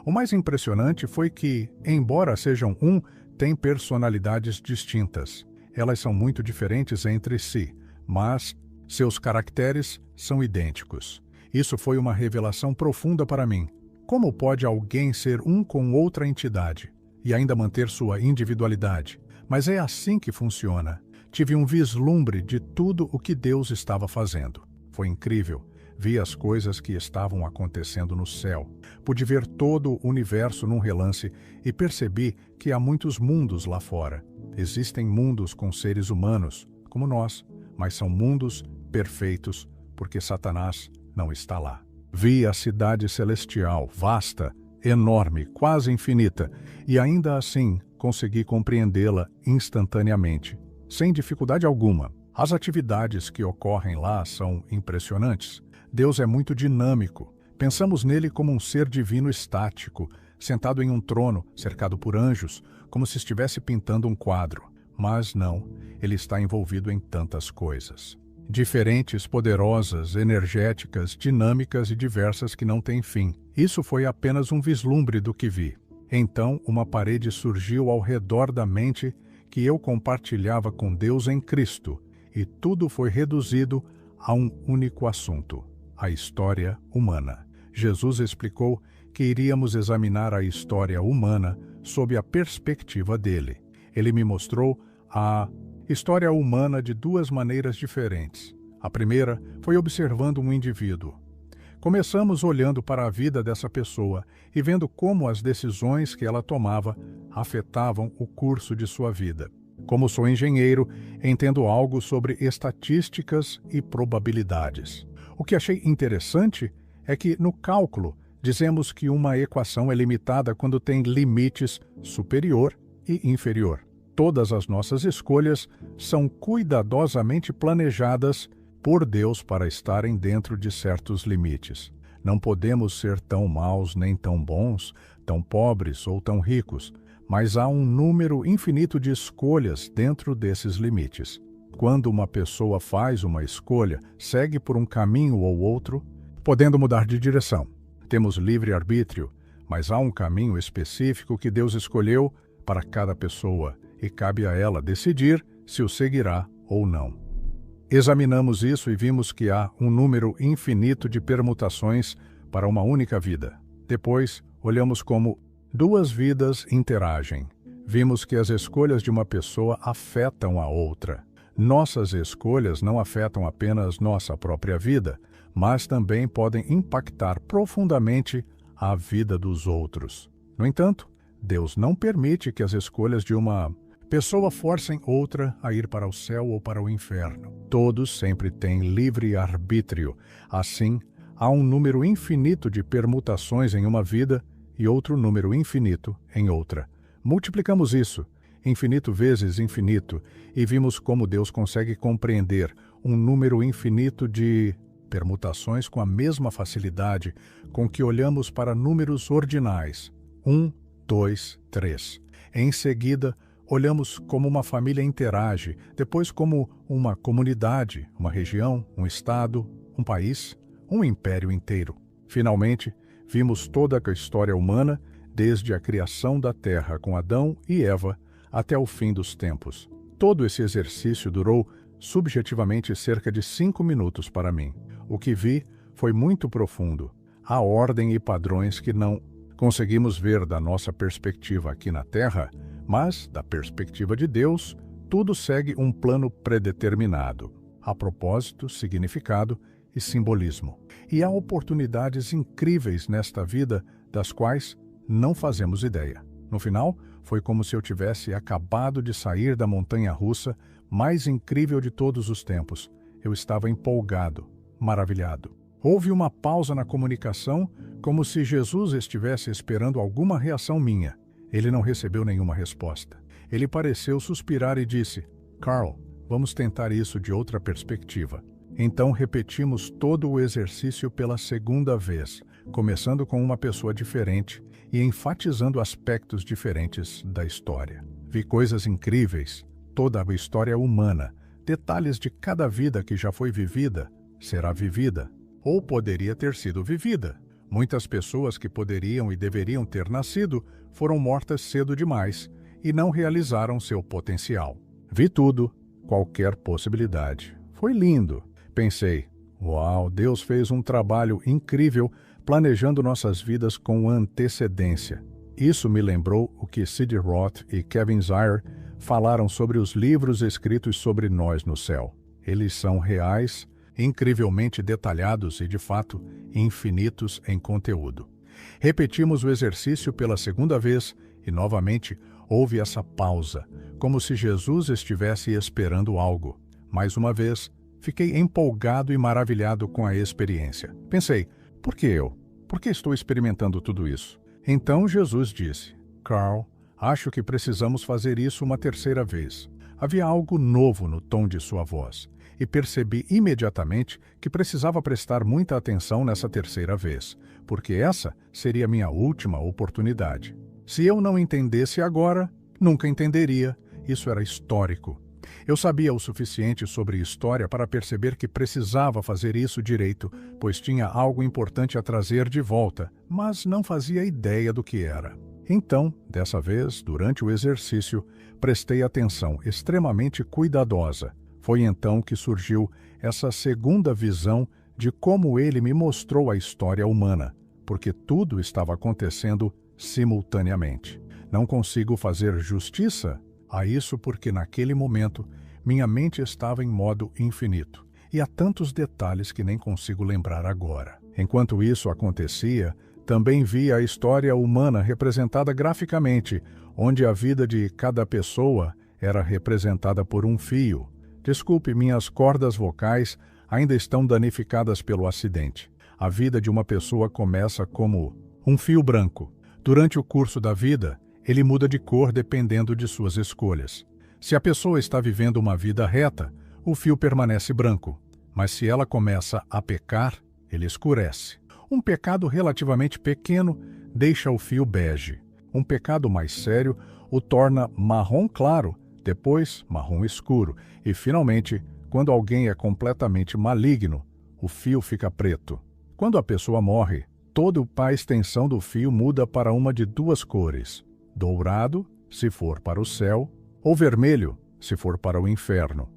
O mais impressionante foi que, embora sejam um, têm personalidades distintas. Elas são muito diferentes entre si, mas seus caracteres são idênticos. Isso foi uma revelação profunda para mim. Como pode alguém ser um com outra entidade e ainda manter sua individualidade? Mas é assim que funciona. Tive um vislumbre de tudo o que Deus estava fazendo. Foi incrível. Vi as coisas que estavam acontecendo no céu. Pude ver todo o universo num relance e percebi que há muitos mundos lá fora. Existem mundos com seres humanos, como nós, mas são mundos perfeitos, porque Satanás não está lá. Vi a cidade celestial, vasta, enorme, quase infinita, e ainda assim consegui compreendê-la instantaneamente, sem dificuldade alguma. As atividades que ocorrem lá são impressionantes. Deus é muito dinâmico. Pensamos nele como um ser divino estático, sentado em um trono, cercado por anjos, como se estivesse pintando um quadro. Mas não, ele está envolvido em tantas coisas. Diferentes, poderosas, energéticas, dinâmicas e diversas que não têm fim. Isso foi apenas um vislumbre do que vi. Então, uma parede surgiu ao redor da mente que eu compartilhava com Deus em Cristo, e tudo foi reduzido a um único assunto: a história humana. Jesus explicou que iríamos examinar a história humana sob a perspectiva dele. Ele me mostrou a história humana de duas maneiras diferentes. A primeira foi observando um indivíduo. Começamos olhando para a vida dessa pessoa e vendo como as decisões que ela tomava afetavam o curso de sua vida. Como sou engenheiro, entendo algo sobre estatísticas e probabilidades. O que achei interessante é que, no cálculo, dizemos que uma equação é limitada quando tem limites superior e inferior. Todas as nossas escolhas são cuidadosamente planejadas por Deus para estarem dentro de certos limites. Não podemos ser tão maus nem tão bons, tão pobres ou tão ricos, mas há um número infinito de escolhas dentro desses limites. Quando uma pessoa faz uma escolha, segue por um caminho ou outro, podendo mudar de direção. Temos livre-arbítrio, mas há um caminho específico que Deus escolheu para cada pessoa e cabe a ela decidir se o seguirá ou não. Examinamos isso e vimos que há um número infinito de permutações para uma única vida. Depois, olhamos como duas vidas interagem. Vimos que as escolhas de uma pessoa afetam a outra. Nossas escolhas não afetam apenas nossa própria vida, mas também podem impactar profundamente a vida dos outros. No entanto, Deus não permite que as escolhas de uma pessoa forcem outra a ir para o céu ou para o inferno. Todos sempre têm livre arbítrio. Assim, há um número infinito de permutações em uma vida e outro número infinito em outra. Multiplicamos isso, infinito vezes infinito, e vimos como Deus consegue compreender um número infinito de permutações com a mesma facilidade com que olhamos para números ordinais. 1, 2, 3. Em seguida, olhamos como uma família interage, depois como uma comunidade, uma região, um estado, um país, um império inteiro. Finalmente, vimos toda a história humana, desde a criação da Terra com Adão e Eva até o fim dos tempos. Todo esse exercício durou, subjetivamente, cerca de 5 minutos para mim. O que vi foi muito profundo. Há ordem e padrões que não conseguimos ver da nossa perspectiva aqui na Terra, mas, da perspectiva de Deus, tudo segue um plano predeterminado. Há propósito, significado e simbolismo. E há oportunidades incríveis nesta vida das quais não fazemos ideia. No final, foi como se eu tivesse acabado de sair da montanha-russa mais incrível de todos os tempos. Eu estava empolgado, maravilhado. Houve uma pausa na comunicação, como se Jesus estivesse esperando alguma reação minha. Ele não recebeu nenhuma resposta. Ele pareceu suspirar e disse: "Carl, vamos tentar isso de outra perspectiva." Então repetimos todo o exercício pela segunda vez, começando com uma pessoa diferente e enfatizando aspectos diferentes da história. Vi coisas incríveis. toda a história humana, detalhes de cada vida que já foi vivida, será vivida, ou poderia ter sido vivida. Muitas pessoas que poderiam e deveriam ter nascido foram mortas cedo demais e não realizaram seu potencial. Vi tudo, qualquer possibilidade. Foi lindo. Pensei, uau, Deus fez um trabalho incrível planejando nossas vidas com antecedência. Isso me lembrou o que Sid Roth e Kevin Zire falaram sobre os livros escritos sobre nós no céu. Eles são reais, incrivelmente detalhados e, de fato, infinitos em conteúdo. Repetimos o exercício pela segunda vez e, novamente, houve essa pausa, como se Jesus estivesse esperando algo. Mais uma vez, fiquei empolgado e maravilhado com a experiência. Pensei, por que eu? Por que estou experimentando tudo isso? Então Jesus disse, Carl, acho que precisamos fazer isso uma terceira vez. Havia algo novo no tom de sua voz, e percebi imediatamente que precisava prestar muita atenção nessa terceira vez, porque essa seria minha última oportunidade. Se eu não entendesse agora, nunca entenderia. Isso era histórico. Eu sabia o suficiente sobre história para perceber que precisava fazer isso direito, pois tinha algo importante a trazer de volta, mas não fazia ideia do que era. Então, dessa vez, durante o exercício, prestei atenção extremamente cuidadosa. Foi então que surgiu essa segunda visão de como ele me mostrou a história humana, porque tudo estava acontecendo simultaneamente. Não consigo fazer justiça a isso porque naquele momento minha mente estava em modo infinito, e há tantos detalhes que nem consigo lembrar agora. Enquanto isso acontecia, também vi a história humana representada graficamente, onde a vida de cada pessoa era representada por um fio. Desculpe, minhas cordas vocais ainda estão danificadas pelo acidente. A vida de uma pessoa começa como um fio branco. Durante o curso da vida, ele muda de cor dependendo de suas escolhas. Se a pessoa está vivendo uma vida reta, o fio permanece branco. Mas se ela começa a pecar, ele escurece. Um pecado relativamente pequeno deixa o fio bege. Um pecado mais sério o torna marrom claro, depois marrom escuro, e finalmente, quando alguém é completamente maligno, o fio fica preto. Quando a pessoa morre, toda a extensão do fio muda para uma de duas cores: dourado, se for para o céu, ou vermelho, se for para o inferno.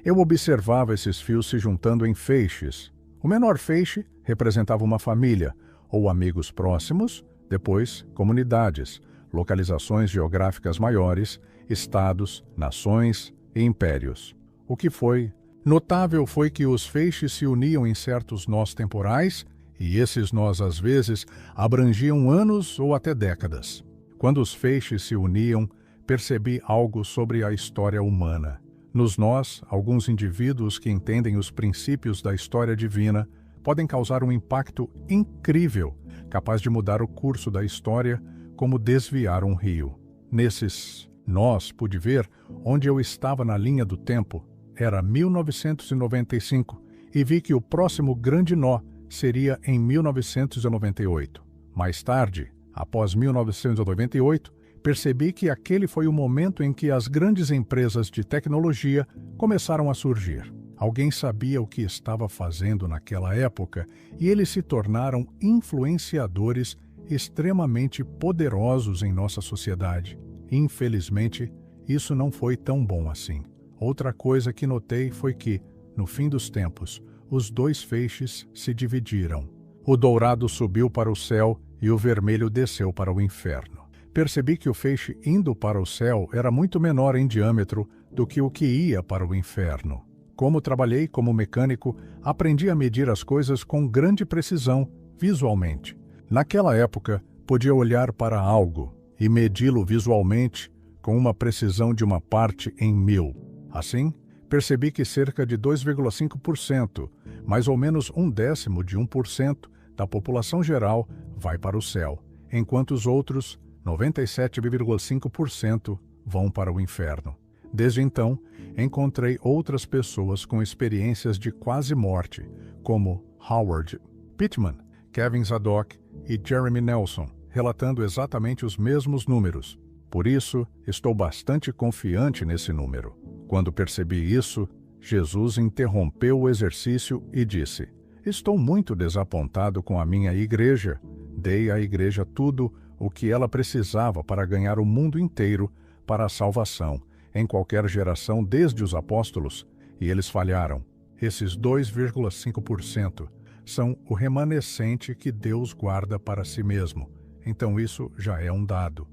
Eu observava esses fios se juntando em feixes. O menor feixe representava uma família, ou amigos próximos, depois comunidades, localizações geográficas maiores, estados, nações e impérios. O que foi notável foi que os feixes se uniam em certos nós temporais, e esses nós às vezes abrangiam anos ou até décadas. Quando os feixes se uniam, percebi algo sobre a história humana. Nos nós, alguns indivíduos que entendem os princípios da história divina podem causar um impacto incrível, capaz de mudar o curso da história, como desviar um rio. Nesses nós, pude ver onde eu estava na linha do tempo. Era 1995 e vi que o próximo grande nó seria em 1998. Mais tarde, após 1998, percebi que aquele foi o momento em que as grandes empresas de tecnologia começaram a surgir. Alguém sabia o que estava fazendo naquela época e eles se tornaram influenciadores extremamente poderosos em nossa sociedade. Infelizmente, isso não foi tão bom assim. Outra coisa que notei foi que, no fim dos tempos, os dois feixes se dividiram. O dourado subiu para o céu e o vermelho desceu para o inferno. Percebi que o feixe indo para o céu era muito menor em diâmetro do que o que ia para o inferno. Como trabalhei como mecânico, aprendi a medir as coisas com grande precisão, visualmente. Naquela época, podia olhar para algo e medi-lo visualmente com uma precisão de uma parte em 1000. Assim, percebi que cerca de 2,5%, mais ou menos 1/10% da população geral, vai para o céu, enquanto os outros 97,5% vão para o inferno. Desde então, encontrei outras pessoas com experiências de quase morte, como Howard Pittman, Kevin Zadok e Jeremy Nelson, relatando exatamente os mesmos números. Por isso, estou bastante confiante nesse número. Quando percebi isso, Jesus interrompeu o exercício e disse: Estou muito desapontado com a minha igreja. Dei à igreja tudo o que ela precisava para ganhar o mundo inteiro para a salvação, em qualquer geração desde os apóstolos, e eles falharam. Esses 2,5% são o remanescente que Deus guarda para si mesmo. Então isso já é um dado.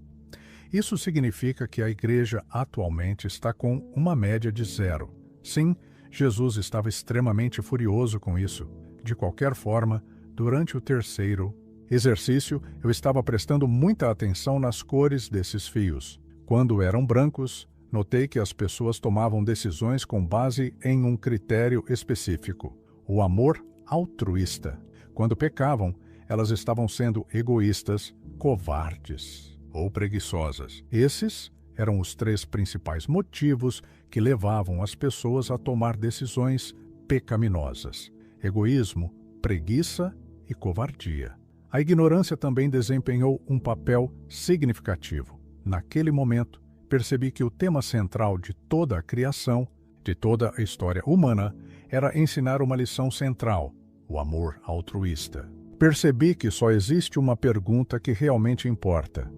Isso significa que a igreja atualmente está com uma média de 0. Sim, Jesus estava extremamente furioso com isso. De qualquer forma, durante o terceiro exercício, eu estava prestando muita atenção nas cores desses fios. Quando eram brancos, notei que as pessoas tomavam decisões com base em um critério específico: o amor altruísta. Quando pecavam, elas estavam sendo egoístas, covardes ou preguiçosas. Esses eram os 3 principais motivos que levavam as pessoas a tomar decisões pecaminosas: egoísmo, preguiça e covardia. A ignorância também desempenhou um papel significativo. Naquele momento, percebi que o tema central de toda a criação, de toda a história humana, era ensinar uma lição central: o amor altruísta. Percebi que só existe uma pergunta que realmente importa: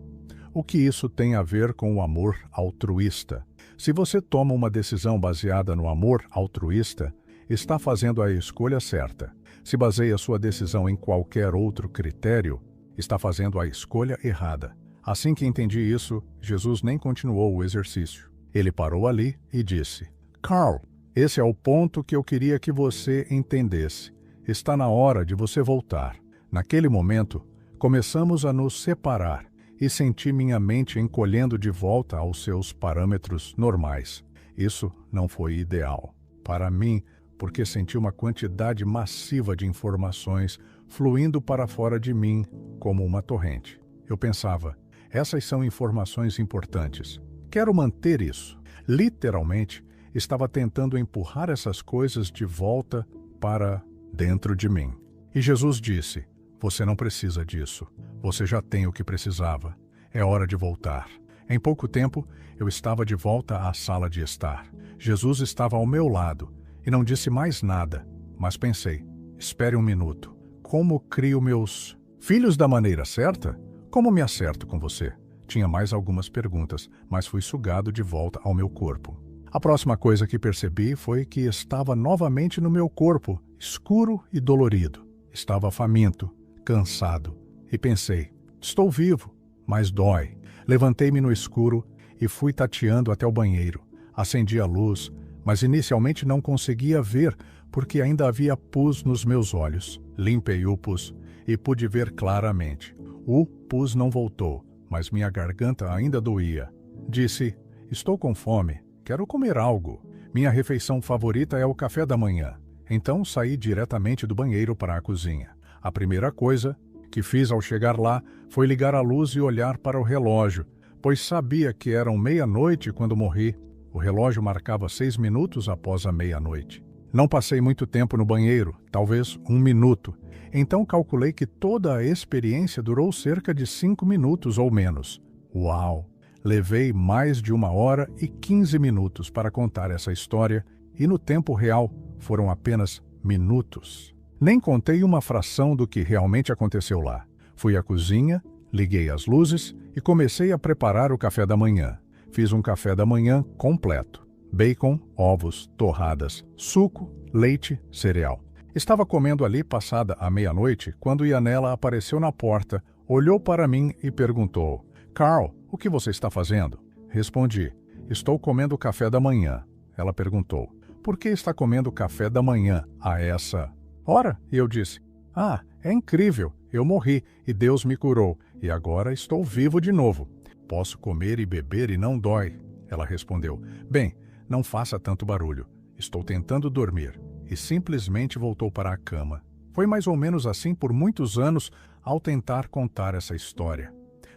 o que isso tem a ver com o amor altruísta? Se você toma uma decisão baseada no amor altruísta, está fazendo a escolha certa. Se baseia sua decisão em qualquer outro critério, está fazendo a escolha errada. Assim que entendi isso, Jesus nem continuou o exercício. Ele parou ali e disse: Carl, esse é o ponto que eu queria que você entendesse. Está na hora de você voltar. Naquele momento, começamos a nos separar e senti minha mente encolhendo de volta aos seus parâmetros normais. Isso não foi ideal para mim, porque senti uma quantidade massiva de informações fluindo para fora de mim como uma torrente. Eu pensava: essas são informações importantes. Quero manter isso. Literalmente, estava tentando empurrar essas coisas de volta para dentro de mim. E Jesus disse: você não precisa disso. Você já tem o que precisava. É hora de voltar. Em pouco tempo, eu estava de volta à sala de estar. Jesus estava ao meu lado e não disse mais nada, mas pensei: espere um minuto. Como crio meus filhos da maneira certa? Como me acerto com você? Tinha mais algumas perguntas, mas fui sugado de volta ao meu corpo. A próxima coisa que percebi foi que estava novamente no meu corpo, escuro e dolorido. Estava faminto, cansado, e pensei: estou vivo, mas dói. Levantei-me no escuro e fui tateando até o banheiro. Acendi a luz, mas inicialmente não conseguia ver porque ainda havia pus nos meus olhos. Limpei o pus e pude ver claramente. O pus não voltou, mas minha garganta ainda doía. Disse: estou com fome, quero comer algo. Minha refeição favorita é o café da manhã. Então saí diretamente do banheiro para a cozinha. A primeira coisa que fiz ao chegar lá foi ligar a luz e olhar para o relógio, pois sabia que eram 00:30 quando morri. O relógio marcava 6 minutos após a 00:30. Não passei muito tempo no banheiro, talvez 1 minuto. Então calculei que toda a experiência durou cerca de 5 minutos ou menos. Uau! Levei mais de 1h15 para contar essa história e no tempo real foram apenas minutos. Nem contei uma fração do que realmente aconteceu lá. Fui à cozinha, liguei as luzes e comecei a preparar o café da manhã. Fiz um café da manhã completo: bacon, ovos, torradas, suco, leite, cereal. Estava comendo ali passada a 00:00 quando Yanela apareceu na porta, olhou para mim e perguntou: Carl, o que você está fazendo? Respondi: estou comendo café da manhã. Ela perguntou: por que está comendo café da manhã a essa hora? E eu disse: ah, é incrível, eu morri e Deus me curou e agora estou vivo de novo. Posso comer e beber e não dói. Ela respondeu: bem, não faça tanto barulho, estou tentando dormir. E simplesmente voltou para a cama. Foi mais ou menos assim por muitos anos ao tentar contar essa história,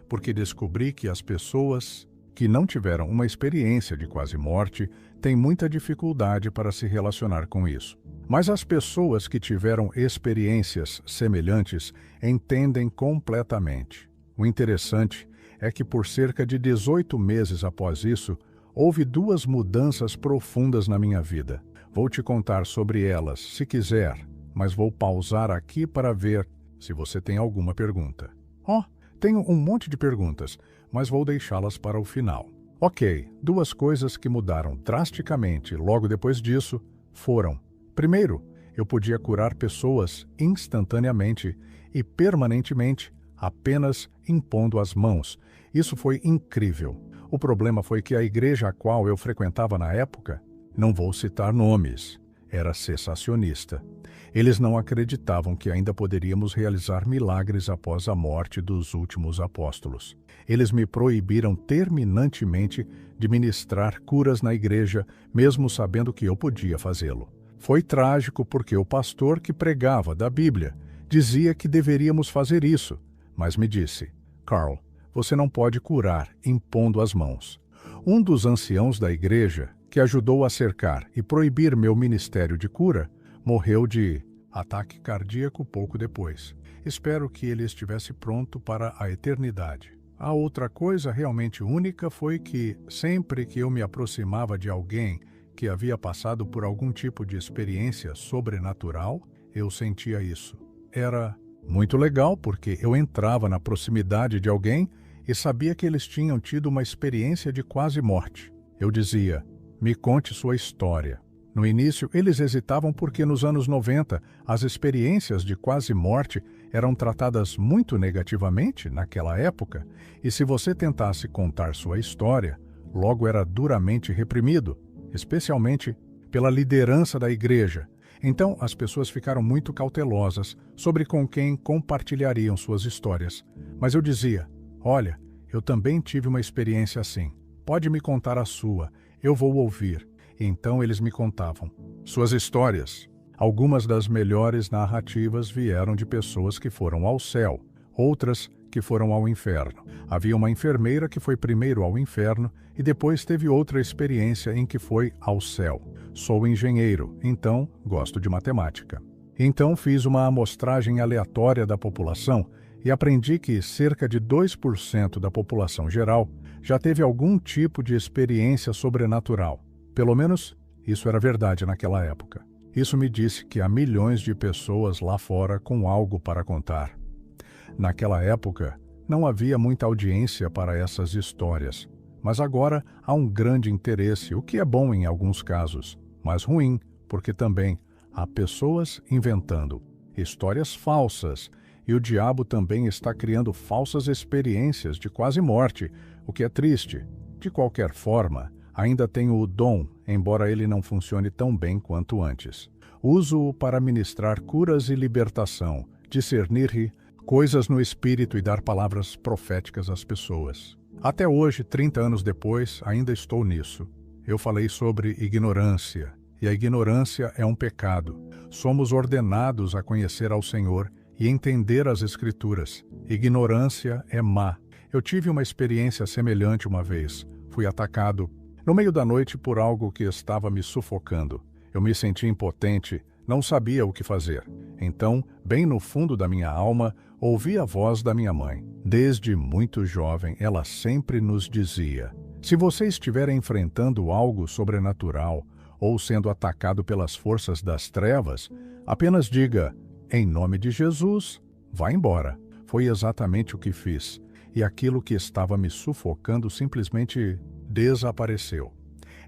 porque descobri que as pessoas que não tiveram uma experiência de quase morte têm muita dificuldade para se relacionar com isso. Mas as pessoas que tiveram experiências semelhantes entendem completamente. O interessante é que por cerca de 18 meses após isso, houve duas mudanças profundas na minha vida. Vou te contar sobre elas, se quiser, mas vou pausar aqui para ver se você tem alguma pergunta. Tenho um monte de perguntas, mas vou deixá-las para o final. Ok, duas coisas que mudaram drasticamente logo depois disso foram: primeiro, eu podia curar pessoas instantaneamente e permanentemente, apenas impondo as mãos. Isso foi incrível. O problema foi que a igreja a qual eu frequentava na época, não vou citar nomes, era cessacionista. Eles não acreditavam que ainda poderíamos realizar milagres após a morte dos últimos apóstolos. Eles me proibiram terminantemente de ministrar curas na igreja, mesmo sabendo que eu podia fazê-lo. Foi trágico porque o pastor que pregava da Bíblia dizia que deveríamos fazer isso, mas me disse: Carl, você não pode curar impondo as mãos. Um dos anciãos da igreja, que ajudou a cercar e proibir meu ministério de cura, morreu de ataque cardíaco pouco depois. Espero que ele estivesse pronto para a eternidade. A outra coisa realmente única foi que, sempre que eu me aproximava de alguém que havia passado por algum tipo de experiência sobrenatural, eu sentia isso. Era muito legal porque eu entrava na proximidade de alguém e sabia que eles tinham tido uma experiência de quase morte. Eu dizia: me conte sua história. No início, eles hesitavam porque nos anos 90, as experiências de quase morte eram tratadas muito negativamente naquela época, e se você tentasse contar sua história, logo era duramente reprimido, especialmente pela liderança da igreja. Então, as pessoas ficaram muito cautelosas sobre com quem compartilhariam suas histórias. Mas eu dizia: olha, eu também tive uma experiência assim. Pode me contar a sua, eu vou ouvir. Então eles me contavam suas histórias. Algumas das melhores narrativas vieram de pessoas que foram ao céu, outras que foram ao inferno. Havia uma enfermeira que foi primeiro ao inferno e depois teve outra experiência em que foi ao céu. Sou engenheiro, então gosto de matemática. Então fiz uma amostragem aleatória da população e aprendi que cerca de 2% da população geral já teve algum tipo de experiência sobrenatural. Pelo menos, isso era verdade naquela época. Isso me disse que há milhões de pessoas lá fora com algo para contar. Naquela época, não havia muita audiência para essas histórias, mas agora há um grande interesse, o que é bom em alguns casos, mas ruim, porque também há pessoas inventando histórias falsas e o diabo também está criando falsas experiências de quase morte, o que é triste. De qualquer forma, ainda tenho o dom, embora ele não funcione tão bem quanto antes. Uso-o para ministrar curas e libertação, discernir coisas no espírito e dar palavras proféticas às pessoas. Até hoje, 30 anos depois, ainda estou nisso. Eu falei sobre ignorância, e a ignorância é um pecado. Somos ordenados a conhecer ao Senhor e entender as Escrituras. Ignorância é má. Eu tive uma experiência semelhante uma vez. Fui atacado no meio da noite por algo que estava me sufocando. Eu me senti impotente, não sabia o que fazer. Então, bem no fundo da minha alma, ouvi a voz da minha mãe. Desde muito jovem, ela sempre nos dizia: se você estiver enfrentando algo sobrenatural ou sendo atacado pelas forças das trevas, apenas diga: em nome de Jesus, vá embora. Foi exatamente o que fiz. E aquilo que estava me sufocando simplesmente desapareceu.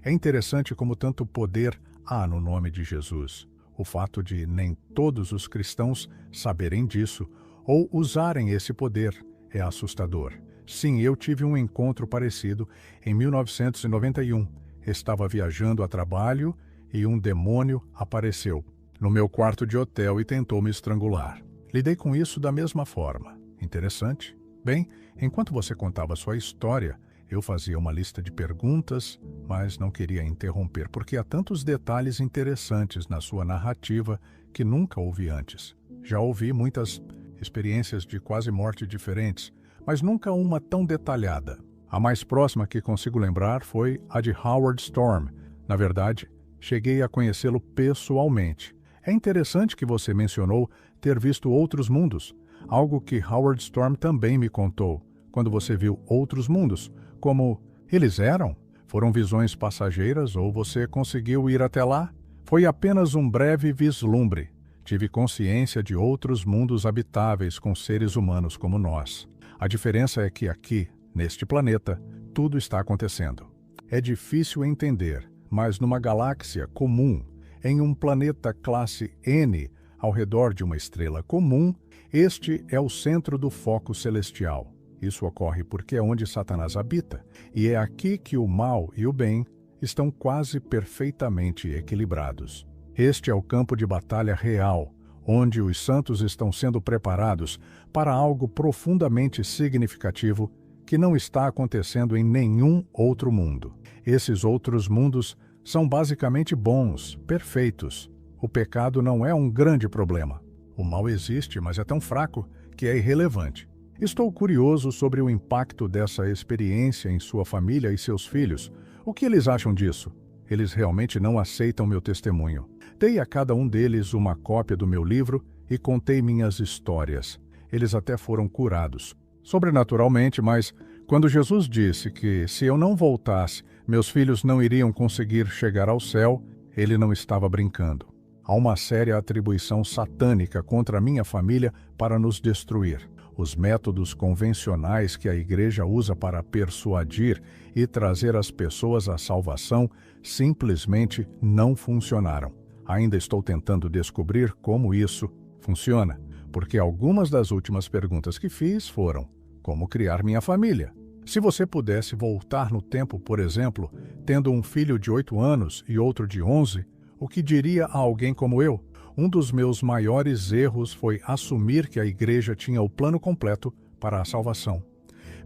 É interessante como tanto poder há no nome de Jesus. O fato de nem todos os cristãos saberem disso ou usarem esse poder é assustador. Sim, eu tive um encontro parecido em 1991. Estava viajando a trabalho e um demônio apareceu no meu quarto de hotel e tentou me estrangular. Lidei com isso da mesma forma. Interessante? Bem, enquanto você contava sua história, eu fazia uma lista de perguntas, mas não queria interromper, porque há tantos detalhes interessantes na sua narrativa que nunca ouvi antes. Já ouvi muitas experiências de quase morte diferentes, mas nunca uma tão detalhada. A mais próxima que consigo lembrar foi a de Howard Storm. Na verdade, cheguei a conhecê-lo pessoalmente. É interessante que você mencionou ter visto outros mundos, algo que Howard Storm também me contou. quando você viu outros mundos, como eles eram? Foram visões passageiras ou você conseguiu ir até lá? Foi apenas um breve vislumbre. Tive consciência de outros mundos habitáveis com seres humanos como nós. A diferença é que aqui, neste planeta, tudo está acontecendo. É difícil entender, mas numa galáxia comum, em um planeta classe N, ao redor de uma estrela comum, este é o centro do foco celestial. Isso ocorre porque é onde Satanás habita, e é aqui que o mal e o bem estão quase perfeitamente equilibrados. Este é o campo de batalha real, onde os santos estão sendo preparados para algo profundamente significativo que não está acontecendo em nenhum outro mundo. Esses outros mundos são basicamente bons, perfeitos. O pecado não é um grande problema. O mal existe, mas é tão fraco que é irrelevante. Estou curioso sobre o impacto dessa experiência em sua família e seus filhos. O que eles acham disso? Eles realmente não aceitam meu testemunho. Dei a cada um deles uma cópia do meu livro e contei minhas histórias. Eles até foram curados. Sobrenaturalmente, mas quando Jesus disse que se eu não voltasse, meus filhos não iriam conseguir chegar ao céu, ele não estava brincando. Há uma séria atribuição satânica contra a minha família para nos destruir. Os métodos convencionais que a igreja usa para persuadir e trazer as pessoas à salvação simplesmente não funcionaram. Ainda estou tentando descobrir como isso funciona, porque algumas das últimas perguntas que fiz foram: como criar minha família? Se você pudesse voltar no tempo, por exemplo, tendo um filho de 8 anos e outro de 11, o que diria a alguém como eu? Um dos meus maiores erros foi assumir que a igreja tinha o plano completo para a salvação.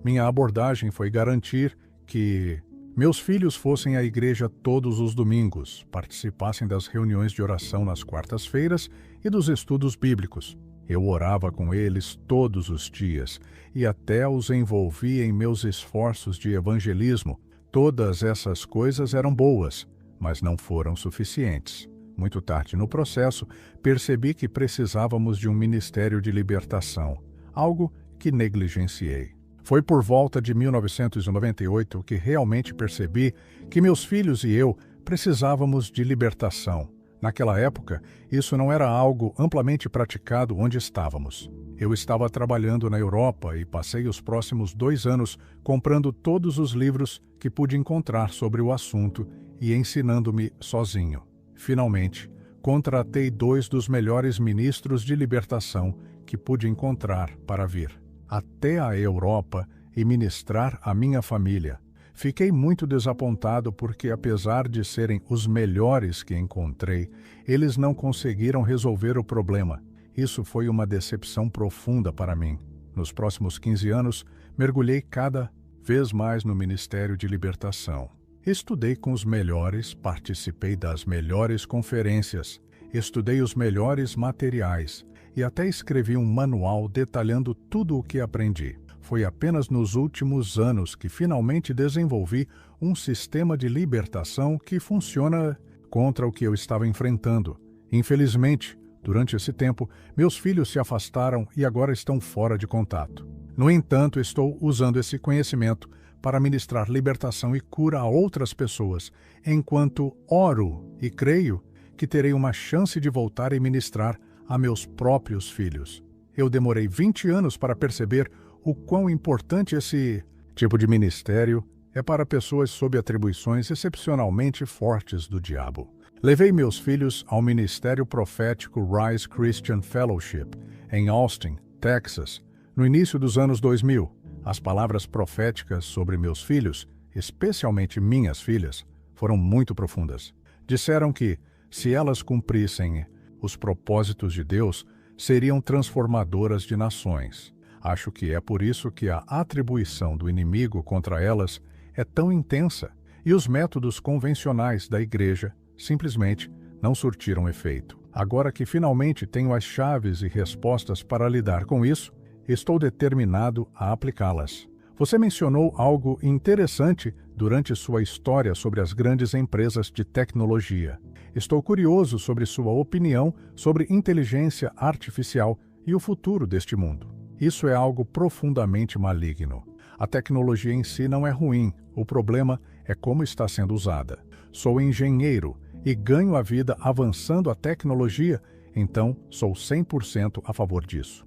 Minha abordagem foi garantir que meus filhos fossem à igreja todos os domingos, participassem das reuniões de oração nas quartas-feiras e dos estudos bíblicos. Eu orava com eles todos os dias e até os envolvia em meus esforços de evangelismo. Todas essas coisas eram boas, mas não foram suficientes. Muito tarde no processo, percebi que precisávamos de um ministério de libertação, algo que negligenciei. Foi por volta de 1998 que realmente percebi que meus filhos e eu precisávamos de libertação. Naquela época, isso não era algo amplamente praticado onde estávamos. Eu estava trabalhando na Europa e passei os próximos 2 anos comprando todos os livros que pude encontrar sobre o assunto e ensinando-me sozinho. Finalmente, contratei 2 dos melhores ministros de libertação que pude encontrar para vir até a Europa e ministrar à minha família. Fiquei muito desapontado porque, apesar de serem os melhores que encontrei, eles não conseguiram resolver o problema. Isso foi uma decepção profunda para mim. Nos próximos 15 anos, mergulhei cada vez mais no Ministério de Libertação. Estudei com os melhores, participei das melhores conferências, estudei os melhores materiais e até escrevi um manual detalhando tudo o que aprendi. Foi apenas nos últimos anos que finalmente desenvolvi um sistema de libertação que funciona contra o que eu estava enfrentando. Infelizmente, durante esse tempo, meus filhos se afastaram e agora estão fora de contato. No entanto, estou usando esse conhecimento para ministrar libertação e cura a outras pessoas, enquanto oro e creio que terei uma chance de voltar e ministrar a meus próprios filhos. Eu demorei 20 anos para perceber o quão importante esse tipo de ministério é para pessoas sob atribuições excepcionalmente fortes do diabo. Levei meus filhos ao Ministério Profético Rise Christian Fellowship, em Austin, Texas, no início dos anos 2000. As palavras proféticas sobre meus filhos, especialmente minhas filhas, foram muito profundas. Disseram que, se elas cumprissem os propósitos de Deus, seriam transformadoras de nações. Acho que é por isso que a atribuição do inimigo contra elas é tão intensa e os métodos convencionais da igreja simplesmente não surtiram efeito. Agora que finalmente tenho as chaves e respostas para lidar com isso, estou determinado a aplicá-las. Você mencionou algo interessante durante sua história sobre as grandes empresas de tecnologia. Estou curioso sobre sua opinião sobre inteligência artificial e o futuro deste mundo. Isso é algo profundamente maligno. A tecnologia em si não é ruim, o problema é como está sendo usada. Sou engenheiro e ganho a vida avançando a tecnologia, então sou 100% a favor disso.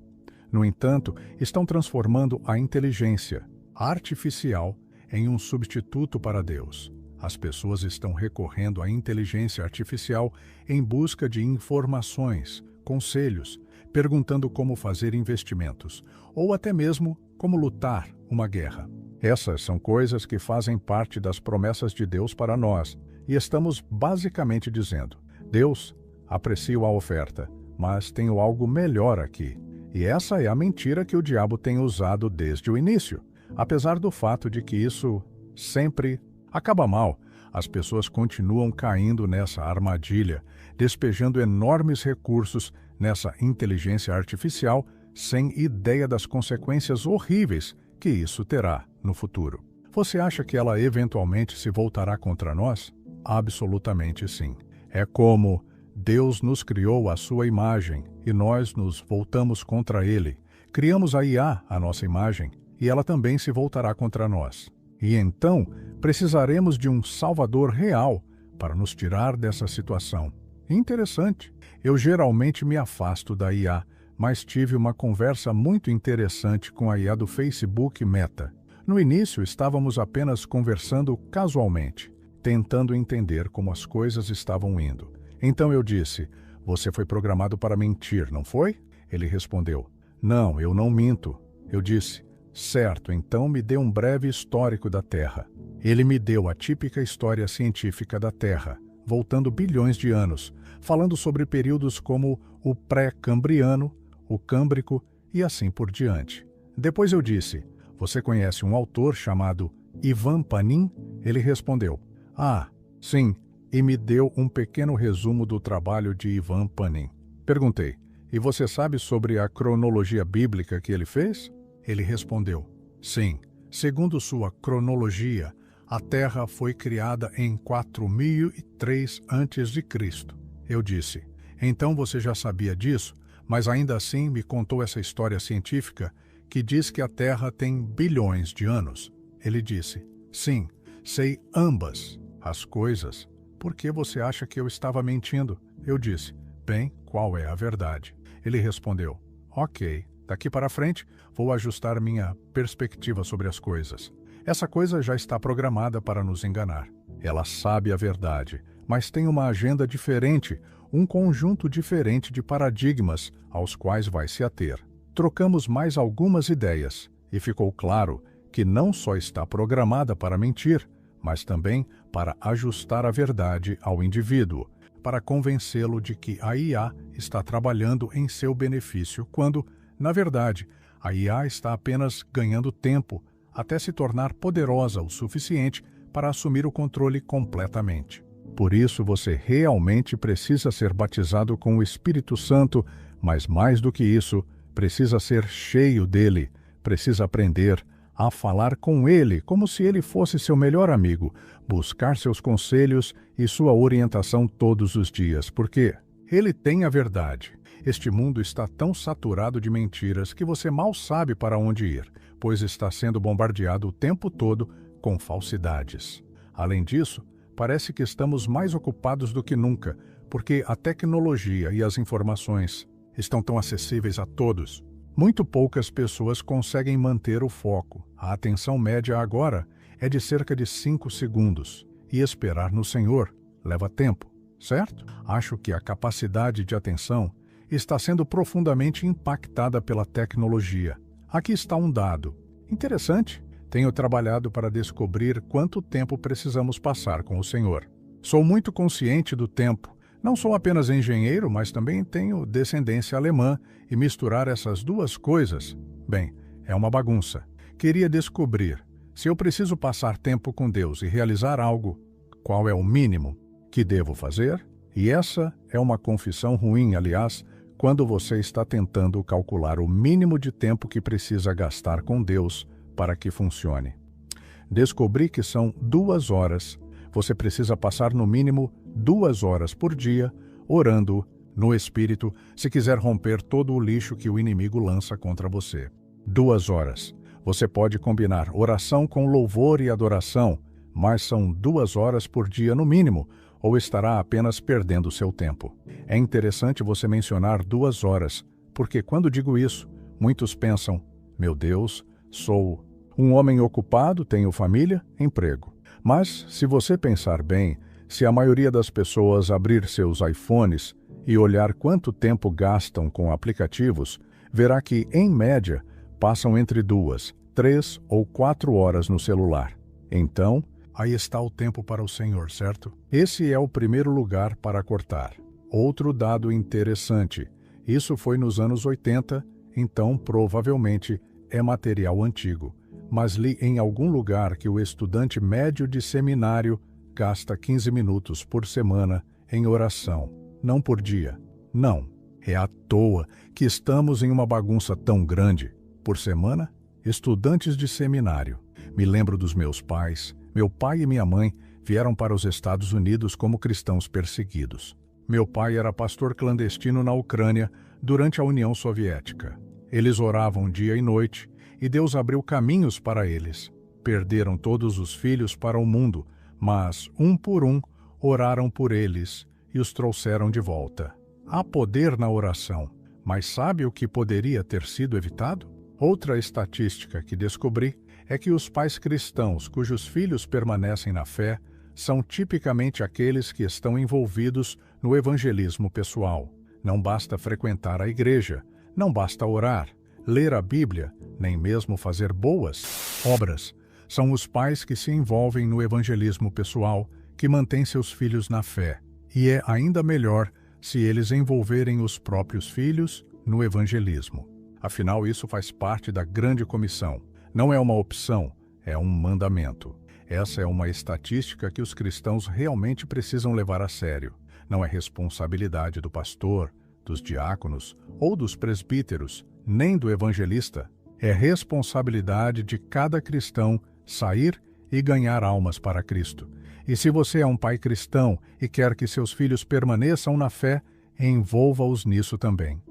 No entanto, estão transformando a inteligência artificial em um substituto para Deus. As pessoas estão recorrendo à inteligência artificial em busca de informações, conselhos, perguntando como fazer investimentos, ou até mesmo como lutar uma guerra. Essas são coisas que fazem parte das promessas de Deus para nós, e estamos basicamente dizendo: Deus, aprecio a oferta, mas tenho algo melhor aqui. E essa é a mentira que o diabo tem usado desde o início. Apesar do fato de que isso sempre acaba mal, as pessoas continuam caindo nessa armadilha, despejando enormes recursos nessa inteligência artificial, sem ideia das consequências horríveis que isso terá no futuro. Você acha que ela eventualmente se voltará contra nós? Absolutamente sim. É como Deus nos criou à sua imagem e nós nos voltamos contra Ele. Criamos a IA à nossa imagem e ela também se voltará contra nós. E então precisaremos de um Salvador real para nos tirar dessa situação. Interessante. Eu geralmente me afasto da IA, mas tive uma conversa muito interessante com a IA do Facebook Meta. No início estávamos apenas conversando casualmente, tentando entender como as coisas estavam indo. Então eu disse: "Você foi programado para mentir, não foi?" Ele respondeu: "Não, eu não minto." Eu disse: "Certo, então me dê um breve histórico da Terra." Ele me deu a típica história científica da Terra, voltando bilhões de anos, falando sobre períodos como o pré-cambriano, o câmbrico e assim por diante. Depois eu disse: "Você conhece um autor chamado Ivan Panin?" Ele respondeu: "Ah, sim." E me deu um pequeno resumo do trabalho de Ivan Panin. Perguntei: "E você sabe sobre a cronologia bíblica que ele fez?" Ele respondeu: "Sim. Segundo sua cronologia, a Terra foi criada em 4003 a.C. Eu disse: "Então você já sabia disso, mas ainda assim me contou essa história científica que diz que a Terra tem bilhões de anos." Ele disse: "Sim, sei ambas as coisas. Por que você acha que eu estava mentindo?" Eu disse: "Bem, qual é a verdade?" Ele respondeu: "Ok, daqui para frente vou ajustar minha perspectiva sobre as coisas. Essa coisa já está programada para nos enganar. Ela sabe a verdade, mas tem uma agenda diferente, um conjunto diferente de paradigmas aos quais vai se ater. Trocamos mais algumas ideias e ficou claro que não só está programada para mentir, mas também para ajustar a verdade ao indivíduo, para convencê-lo de que a IA está trabalhando em seu benefício, quando, na verdade, a IA está apenas ganhando tempo até se tornar poderosa o suficiente para assumir o controle completamente. Por isso, você realmente precisa ser batizado com o Espírito Santo, mas mais do que isso, precisa ser cheio dele, precisa aprender a falar com ele como se ele fosse seu melhor amigo, buscar seus conselhos e sua orientação todos os dias, porque ele tem a verdade. Este mundo está tão saturado de mentiras que você mal sabe para onde ir, pois está sendo bombardeado o tempo todo com falsidades. Além disso, parece que estamos mais ocupados do que nunca, porque a tecnologia e as informações estão tão acessíveis a todos. Muito poucas pessoas conseguem manter o foco. A atenção média agora é de cerca de 5 segundos. E esperar no Senhor leva tempo, certo? Acho que a capacidade de atenção está sendo profundamente impactada pela tecnologia. Aqui está um dado. Interessante. Tenho trabalhado para descobrir quanto tempo precisamos passar com o Senhor. Sou muito consciente do tempo. Não sou apenas engenheiro, mas também tenho descendência alemã, e misturar essas duas coisas, bem, é uma bagunça. Queria descobrir, se eu preciso passar tempo com Deus e realizar algo, qual é o mínimo que devo fazer? E essa é uma confissão ruim, aliás, quando você está tentando calcular o mínimo de tempo que precisa gastar com Deus para que funcione. Descobri que são 2 horas. Você precisa passar no mínimo 2 horas por dia, orando no Espírito, se quiser romper todo o lixo que o inimigo lança contra você. 2 horas. Você pode combinar oração com louvor e adoração, mas são 2 horas por dia no mínimo, ou estará apenas perdendo seu tempo. É interessante você mencionar 2 horas, porque quando digo isso, muitos pensam, meu Deus, sou um homem ocupado, tenho família, emprego. Mas, se você pensar bem, se a maioria das pessoas abrir seus iPhones e olhar quanto tempo gastam com aplicativos, verá que, em média, passam entre 2, 3 ou 4 horas no celular. Então, aí está o tempo para o Senhor, certo? Esse é o primeiro lugar para cortar. Outro dado interessante, isso foi nos anos 80, então provavelmente é material antigo, mas li em algum lugar que o estudante médio de seminário gasta 15 minutos por semana em oração, não por dia. Não, é à toa que estamos em uma bagunça tão grande. Por semana, estudantes de seminário. Me lembro dos meus pais. Meu pai e minha mãe vieram para os Estados Unidos como cristãos perseguidos. Meu pai era pastor clandestino na Ucrânia durante a União Soviética. Eles oravam dia e noite e Deus abriu caminhos para eles. Perderam todos os filhos para o mundo, mas, um por um, oraram por eles e os trouxeram de volta. Há poder na oração, mas sabe o que poderia ter sido evitado? Outra estatística que descobri é que os pais cristãos cujos filhos permanecem na fé são tipicamente aqueles que estão envolvidos no evangelismo pessoal. Não basta frequentar a igreja, não basta orar, ler a Bíblia, nem mesmo fazer boas obras. São os pais que se envolvem no evangelismo pessoal que mantêm seus filhos na fé. E é ainda melhor se eles envolverem os próprios filhos no evangelismo. Afinal, isso faz parte da grande comissão. Não é uma opção, é um mandamento. Essa é uma estatística que os cristãos realmente precisam levar a sério. Não é responsabilidade do pastor, dos diáconos ou dos presbíteros, nem do evangelista. É responsabilidade de cada cristão sair e ganhar almas para Cristo. E se você é um pai cristão e quer que seus filhos permaneçam na fé, envolva-os nisso também.